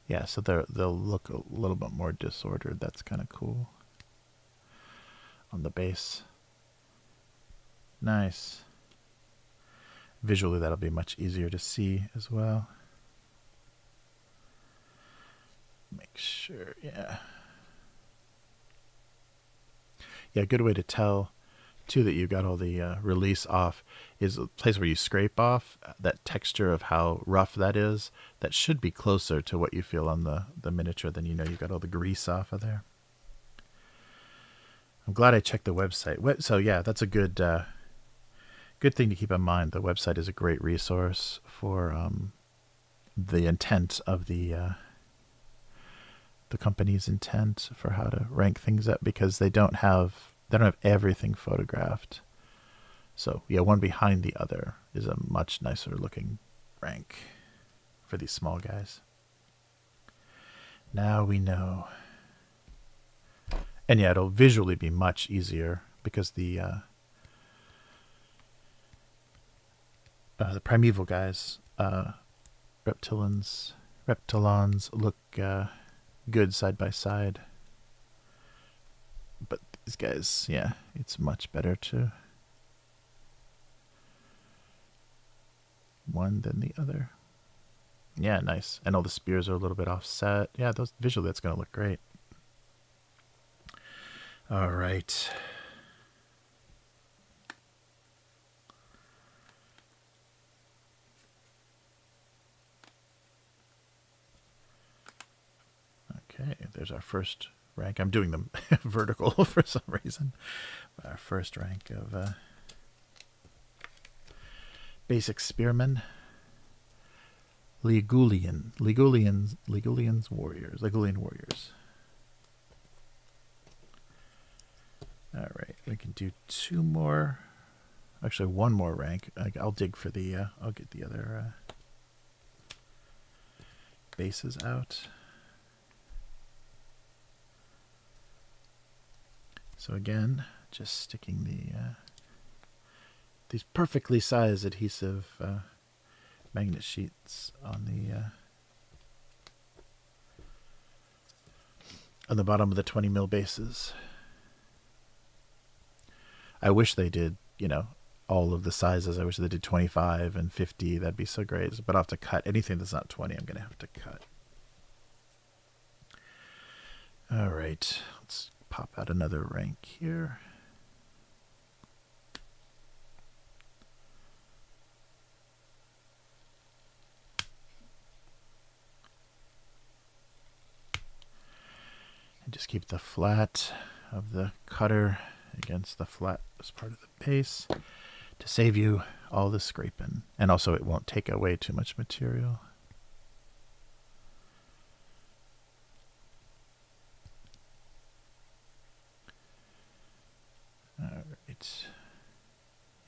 Yeah, so they'll look a little bit more disordered. That's kind of cool. On the base. Nice. Visually, that'll be much easier to see as well. Make sure, yeah. Yeah, a good way to tell, too, that you got all the release off is a place where you scrape off that texture of how rough that is. That should be closer to what you feel on the miniature than you got all the grease off of there. I'm glad I checked the website. So yeah, that's a good good thing to keep in mind. The website is a great resource for the intent of the company's intent for how to rank things up, because they don't have everything photographed. So yeah, one behind the other is a much nicer looking rank for these small guys. Now we know. And yeah, it'll visually be much easier because the primeval guys, reptilians look good side by side. But these guys, yeah, it's much better to one than the other. Yeah, nice. And all the spears are a little bit offset. Yeah, those visually that's going to look great. All right. Okay, there's our first rank. I'm doing them vertical for some reason. Our first rank of basic spearmen. Ligurian warriors. All right, we can do two more. Actually, one more rank. I'll dig for the. I'll get the other bases out. So again, just sticking these perfectly sized adhesive magnet sheets on the bottom of the 20mm bases. I wish they did, all of the sizes. I wish they did 25 and 50. That'd be so great. But I'll have to cut anything that's not 20. I'm going to have to cut. All right, let's pop out another rank here. And just keep the flat of the cutter against the flat as part of the base to save you all the scraping. And also it won't take away too much material. All right.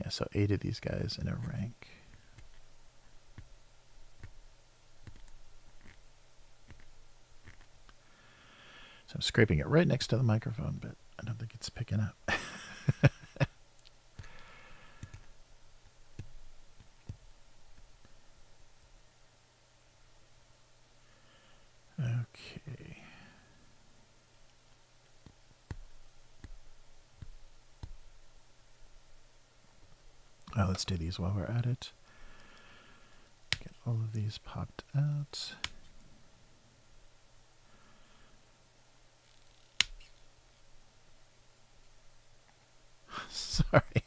Yeah, so 8 of these guys in a rank. So I'm scraping it right next to the microphone, but I don't think it's picking up. Okay. Oh, let's do these while we're at it. Get all of these popped out. Sorry.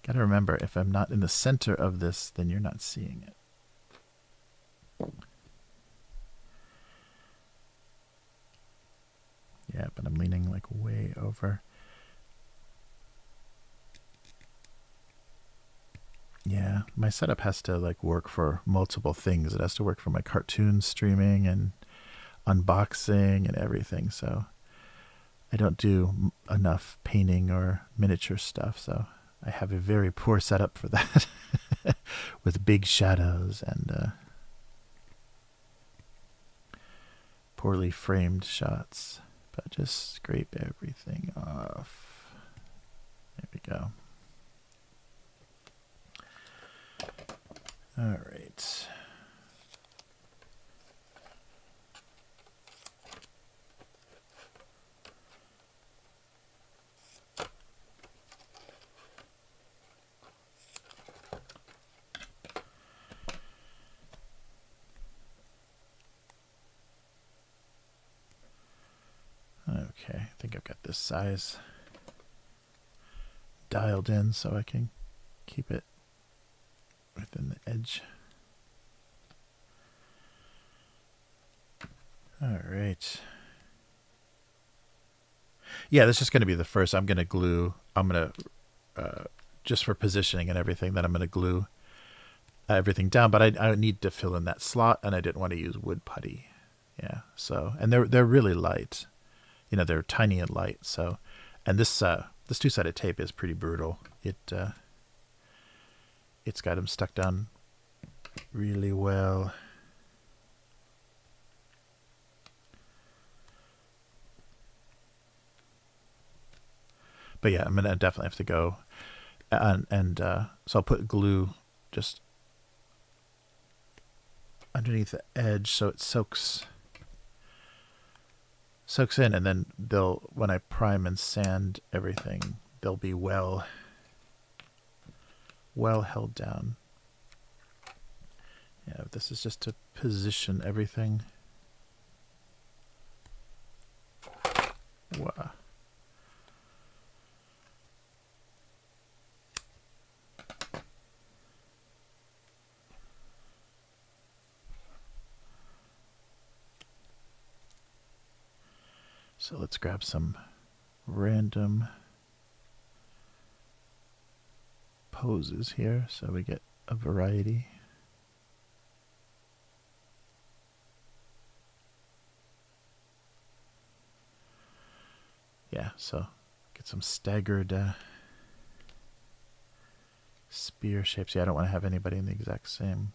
Gotta remember, if I'm not in the center of this, then you're not seeing it. Yeah, but I'm leaning like way over. Yeah, my setup has to like work for multiple things. It has to work for my cartoon streaming and unboxing and everything. So I don't do enough painting or miniature stuff. So I have a very poor setup for that with big shadows and poorly framed shots. But just scrape everything off. There we go. All right. Okay, I think I've got this size dialed in so I can keep it within the edge. All right. Yeah, this is going to be the first. I'm going to glue. I'm going to, just for positioning and everything, then I'm going to glue everything down. But I need to fill in that slot, and I didn't want to use wood putty. Yeah, so, and they're really light. They're tiny and light. So, and this two-sided tape is pretty brutal. It's got them stuck down really well. But yeah, I'm gonna definitely have to go, and so I'll put glue just underneath the edge so it soaks in, and then when I prime and sand everything, they'll be well held down. Yeah, this is just to position everything. Wow. So let's grab some random poses here so we get a variety. Yeah, so get some staggered spear shapes. Yeah, I don't want to have anybody in the exact same.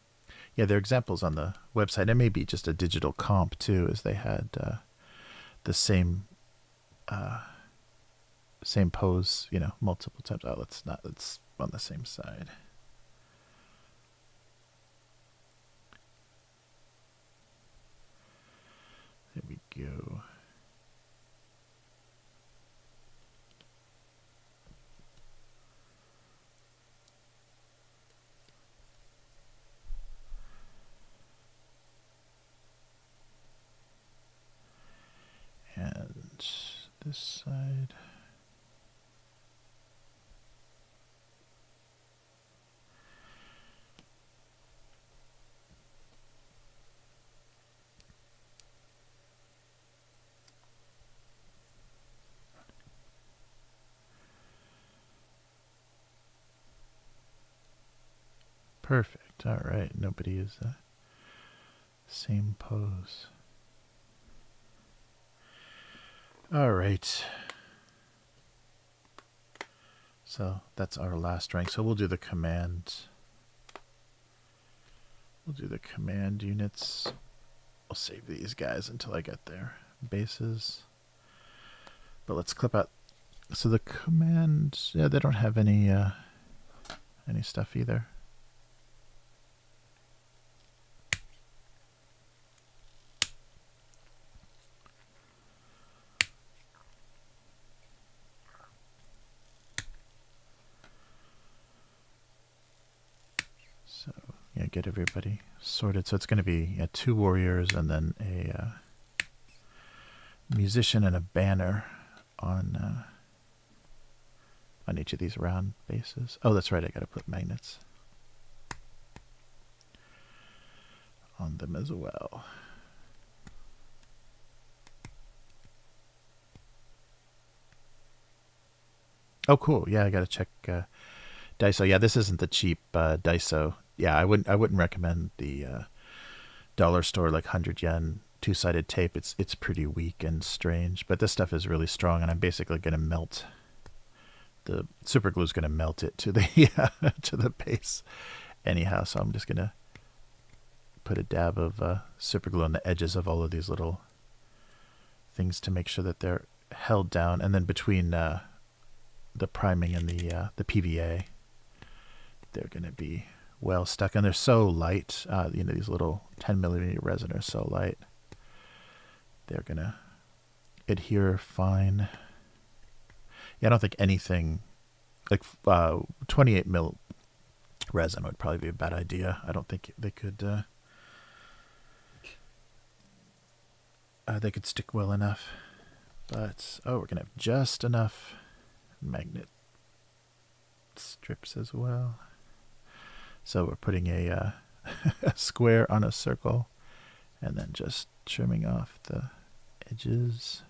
Yeah, there are examples on the website. It may be just a digital comp too, as they had the same pose, multiple times. Oh, let's on the same side. There we go. And this side. Perfect. All right. Nobody is the same pose. All right. So that's our last rank. So we'll do the command. We'll do the command units. We'll save these guys until I get their bases. But let's clip out. So the command, yeah, they don't have any stuff either. So yeah, get everybody sorted. So it's going to be 2 warriors and then a musician and a banner on each of these round bases. Oh, that's right. I got to put magnets on them as well. Oh, cool. Yeah, I got to check Daiso. Yeah, this isn't the cheap Daiso. Yeah, I wouldn't recommend the dollar store like 100 yen two-sided tape. It's pretty weak and strange, but this stuff is really strong, and I'm basically going to melt the super glue is going to melt it to the to the base anyhow. So I'm just going to put a dab of super glue on the edges of all of these little things to make sure that they're held down, and then between the priming and the PVA, they're going to be well stuck, and they're so light. These little 10mm resin are so light. They're going to adhere fine. Yeah, I don't think anything like 28mm resin would probably be a bad idea. I don't think they could stick well enough. But we're gonna have just enough magnet strips as well. So we're putting a square on a circle, and then just trimming off the edges.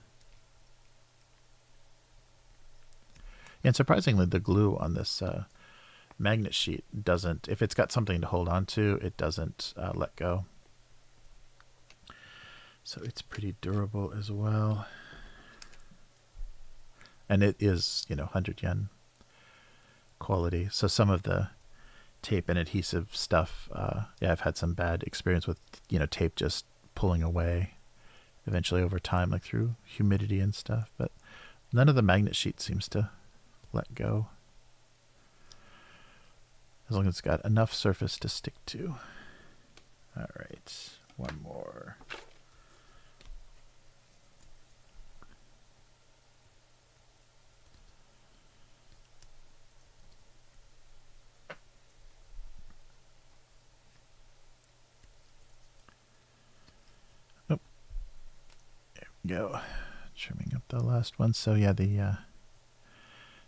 And surprisingly, the glue on this magnet sheet doesn't, if it's got something to hold on to, it doesn't let go. So it's pretty durable as well. And it is, 100 yen quality. So some of the tape and adhesive stuff, I've had some bad experience with, tape just pulling away eventually over time, like through humidity and stuff. But none of the magnet sheet seems to let go. As long as it's got enough surface to stick to. All right, one more. Oh, there we go. Trimming up the last one. So yeah, the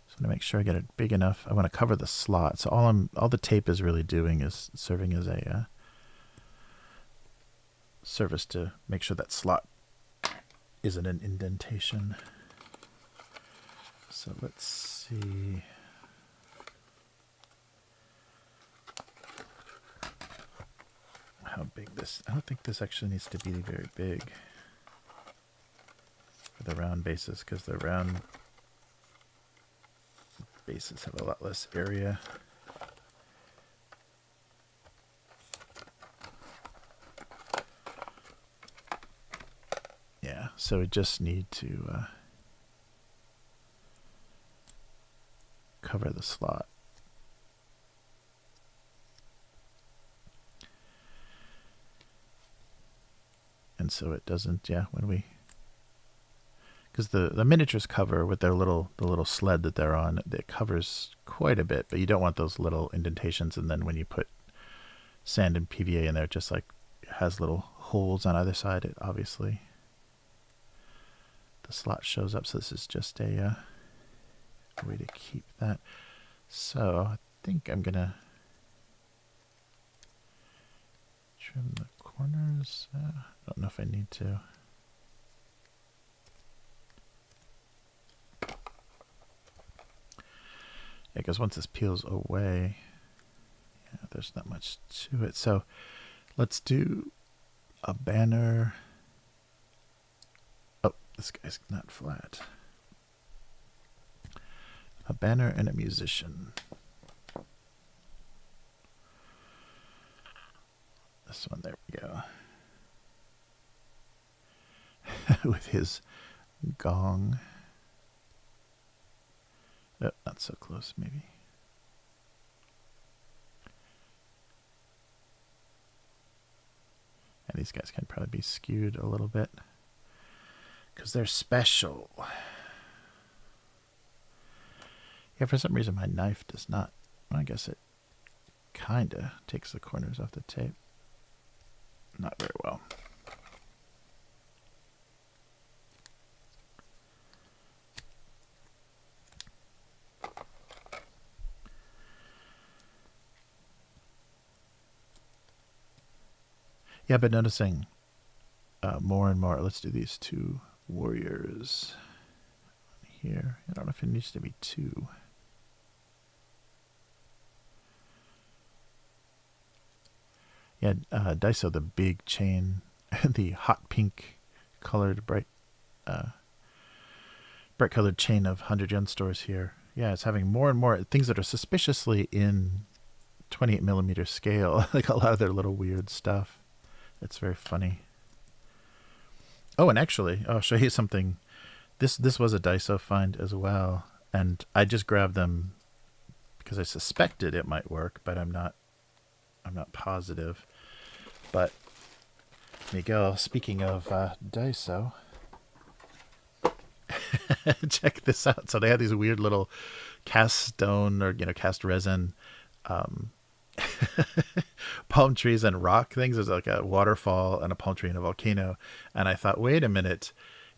just want to make sure I get it big enough. I want to cover the slot. So all the tape is really doing is serving as a surface to make sure that slot isn't an indentation. So let's see. How big this, I don't think this actually needs to be very big for the round bases, because the round bases have a lot less area. Yeah, so we just need to cover the slot. And so it doesn't, yeah, when we, because the miniatures cover with the little sled that they're on, it covers quite a bit, but you don't want those little indentations. And then when you put sand and PVA in there, it just like has little holes on either side. It obviously, the slot shows up. So this is just a way to keep that. So I think I'm gonna trim the corners. I don't know if I need to. Yeah, because once this peels away, yeah, there's not much to it. So let's do a banner. Oh, this guy's not flat. A banner and a musician. This one, there we go. With his gong. Oh, not so close, maybe. And these guys can probably be skewed a little bit because they're special. Yeah, for some reason my knife does not. Well, I guess it kind of takes the corners off the tape. Not very well. Yeah, but noticing more and more. Let's do these two warriors here. I don't know if it needs to be two. Yeah, Daiso, the big chain, the hot pink colored, bright colored chain of 100 yen stores here. Yeah, it's having more and more things that are suspiciously in 28mm scale, like a lot of their little weird stuff. It's very funny. Oh, and actually, I'll show you something. This was a Daiso find as well, and I just grabbed them because I suspected it might work, but I'm not positive. But Miguel, speaking of Daiso, check this out. So they had these weird little cast stone or cast resin palm trees and rock things. There's like a waterfall and a palm tree and a volcano, and I thought, wait a minute,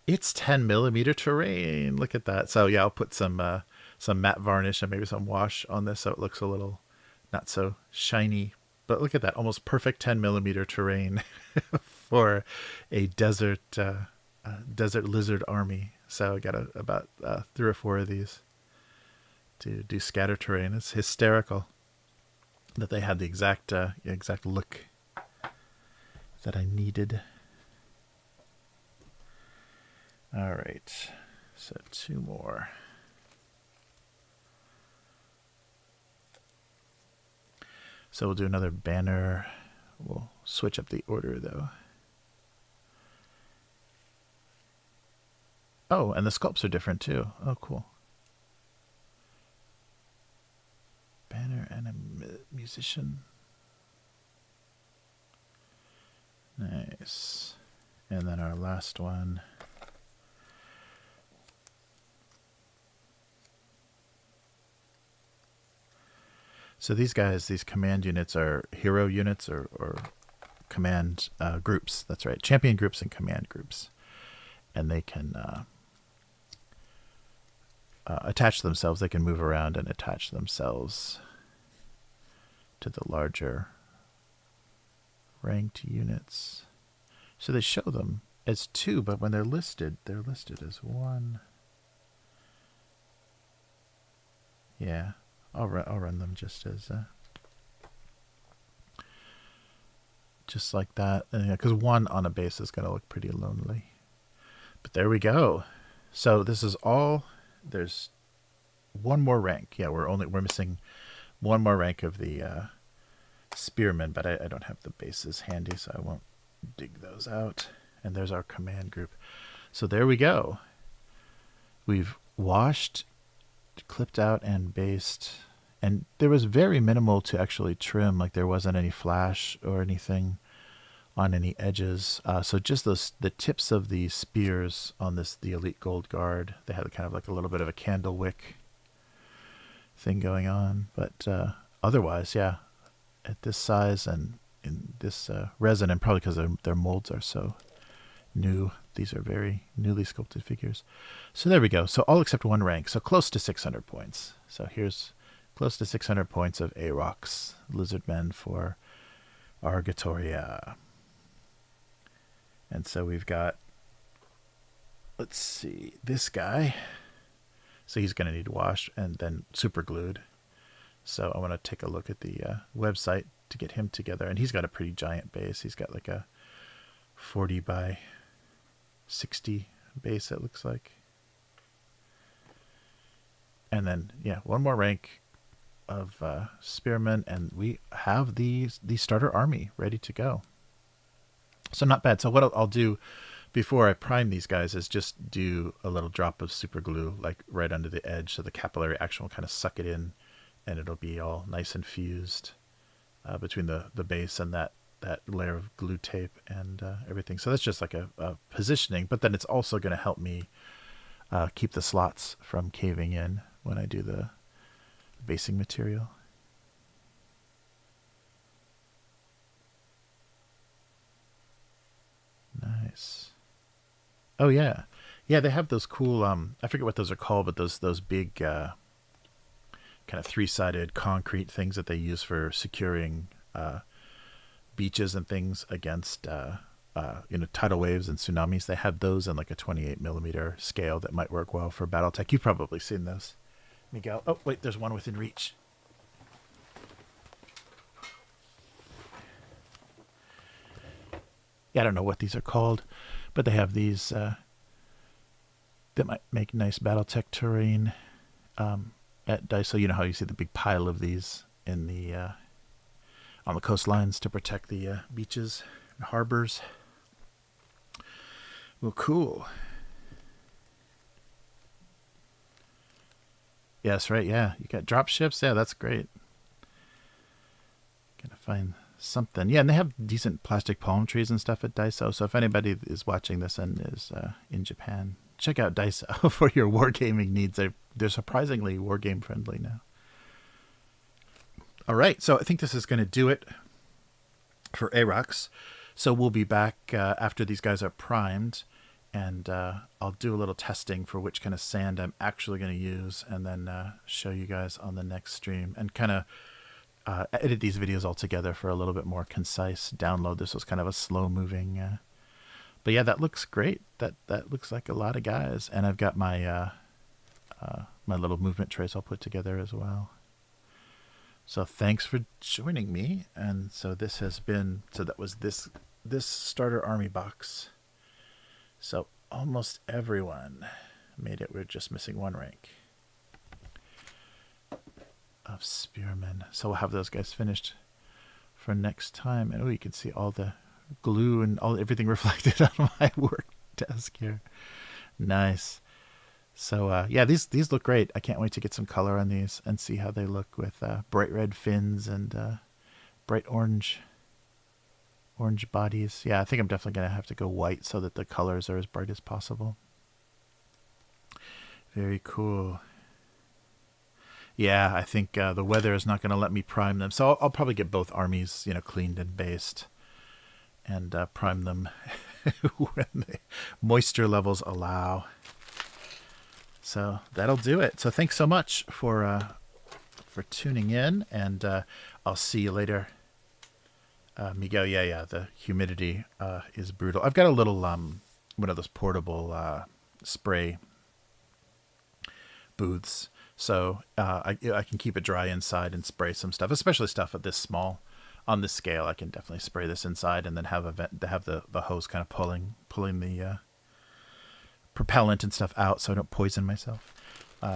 it's 10mm terrain. Look at that. So yeah, I'll put some matte varnish and maybe some wash on this so it looks a little not so shiny. But look at that, almost perfect 10mm terrain for a desert lizard army. So I got about 3 or 4 of these to do scatter terrain. It's hysterical that they had the exact look that I needed. All right, so 2 more. So we'll do another banner. We'll switch up the order though. Oh, and the sculpts are different too. Oh, cool. musician. Nice. And then our last one. So these guys, these command units are hero units or command groups. That's right. Champion groups and command groups. And they can attach themselves. They can move around and attach themselves to the larger ranked units. So they show them as 2, but when they're listed as 1. Yeah, I'll run them just as just like that, because 1 on a base is going to look pretty lonely. But there we go. So this is all. There's 1 more rank. Yeah, we're missing 1 more rank of the spearmen, but I don't have the bases handy, so I won't dig those out. And there's our command group. So there we go. We've washed, clipped out, and based. And there was very minimal to actually trim. Like there wasn't any flash or anything on any edges. So just the tips of the spears on the Elite Gold Guard, they had kind of like a little bit of a candle wick thing going on. But otherwise, yeah, at this size and in this resin, and probably because their molds are so new, these are very newly sculpted figures. So there we go. So all except 1 rank. So close to 600 points. So here's close to 600 points of Arox Lizardmen for Argatoria. And so we've got, let's see, this guy. So he's going to need washed and then super glued. So I want to take a look at the website to get him together. And he's got a pretty giant base. He's got like a 40 by 60 base, it looks like. And then, yeah, 1 more rank of spearmen, and we have the starter army ready to go. So not bad. So what I'll do before I prime these guys is just do a little drop of super glue, like right under the edge, so the capillary action will kind of suck it in, and it'll be all nice and fused between the base and that layer of glue tape and everything. So that's just like a positioning, but then it's also going to help me keep the slots from caving in when I do the basing material. Nice. Oh yeah, yeah. They have those cool. I forget what those are called, but those big kind of 3-sided concrete things that they use for securing beaches and things against tidal waves and tsunamis. They have those in like a 28mm scale that might work well for BattleTech. You've probably seen those, Miguel. Oh wait, there's one within reach. Yeah, I don't know what these are called, but they have these that might make nice BattleTech terrain at Daiso. You know how you see the big pile of these in the on the coastlines to protect the beaches and harbors. Well, cool. Yes, right. Yeah, you got drop ships. Yeah, that's great. Gotta find something. Yeah, and they have decent plastic palm trees and stuff at Daiso. So if anybody is watching this and is in Japan, check out Daiso for your wargaming needs. They're surprisingly wargame friendly now. All right, so I think this is going to do it for Arox. So we'll be back after these guys are primed, and I'll do a little testing for which kind of sand I'm actually going to use, and then show you guys on the next stream, and kind of edit these videos all together for a little bit more concise download. This was kind of a slow moving, but yeah, that looks great. That looks like a lot of guys, and I've got my my little movement trace I'll put together as well. So thanks for joining me. And so this has been, so that was this starter army box. So almost everyone made it. We're just missing 1 rank of spearmen. So we'll have those guys finished for next time. And oh, you can see all the glue and everything reflected on my work desk here. Nice. So yeah, these look great. I can't wait to get some color on these and see how they look with bright red fins and bright orange bodies. Yeah, I think I'm definitely gonna have to go white so that the colors are as bright as possible. Very cool. Yeah, I think the weather is not going to let me prime them. So I'll probably get both armies, cleaned and based and prime them when the moisture levels allow. So that'll do it. So thanks so much for tuning in, and I'll see you later. Miguel, yeah, the humidity is brutal. I've got a little one of those portable spray booths, so I can keep it dry inside and spray some stuff, especially stuff at this small. On this scale, I can definitely spray this inside and then have the hose kind of pulling the propellant and stuff out, so I don't poison myself.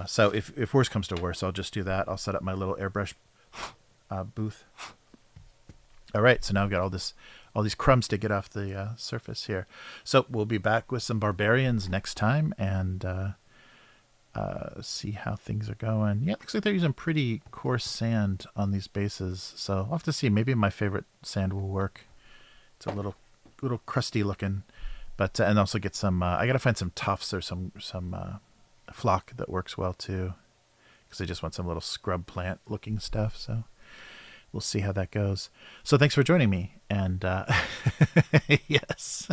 So if worse comes to worse, I'll just do that. I'll set up my little airbrush booth. All right, so now I've got all these crumbs to get off the surface here. So we'll be back with some barbarians next time and see how things are going. Yeah, it looks like they're using pretty coarse sand on these bases, so I'll have to see. Maybe my favorite sand will work. It's a little crusty looking, but and also get some. I gotta find some tufts or some flock that works well too, because I just want some little scrub plant looking stuff. So we'll see how that goes. So thanks for joining me, and yes,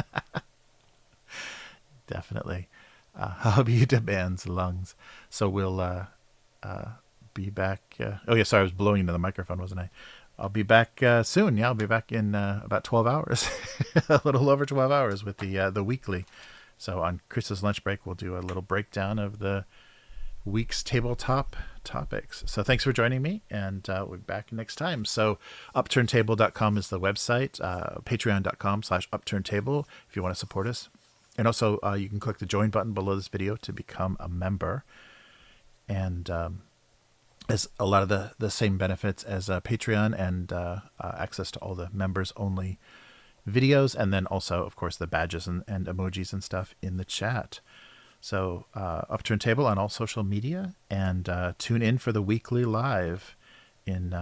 definitely. Hobby demands lungs. So we'll be back. Oh, yeah, sorry, I was blowing into the microphone, wasn't I? I'll be back soon. Yeah, I'll be back in about 12 hours, a little over 12 hours with the weekly. So on Chris's lunch break, we'll do a little breakdown of the week's tabletop topics. So thanks for joining me, and we'll be back next time. So upturntable.com is the website, patreon.com/upturntable if you want to support us. And also, you can click the join button below this video to become a member. And as a lot of the same benefits as Patreon, and access to all the members-only videos. And then also, of course, the badges and emojis and stuff in the chat. So Upturned Table on all social media. And tune in for the weekly live in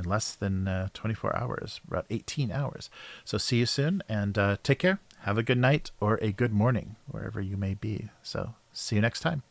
less than 24 hours, about 18 hours. So see you soon, and take care. Have a good night or a good morning, wherever you may be. So see you next time.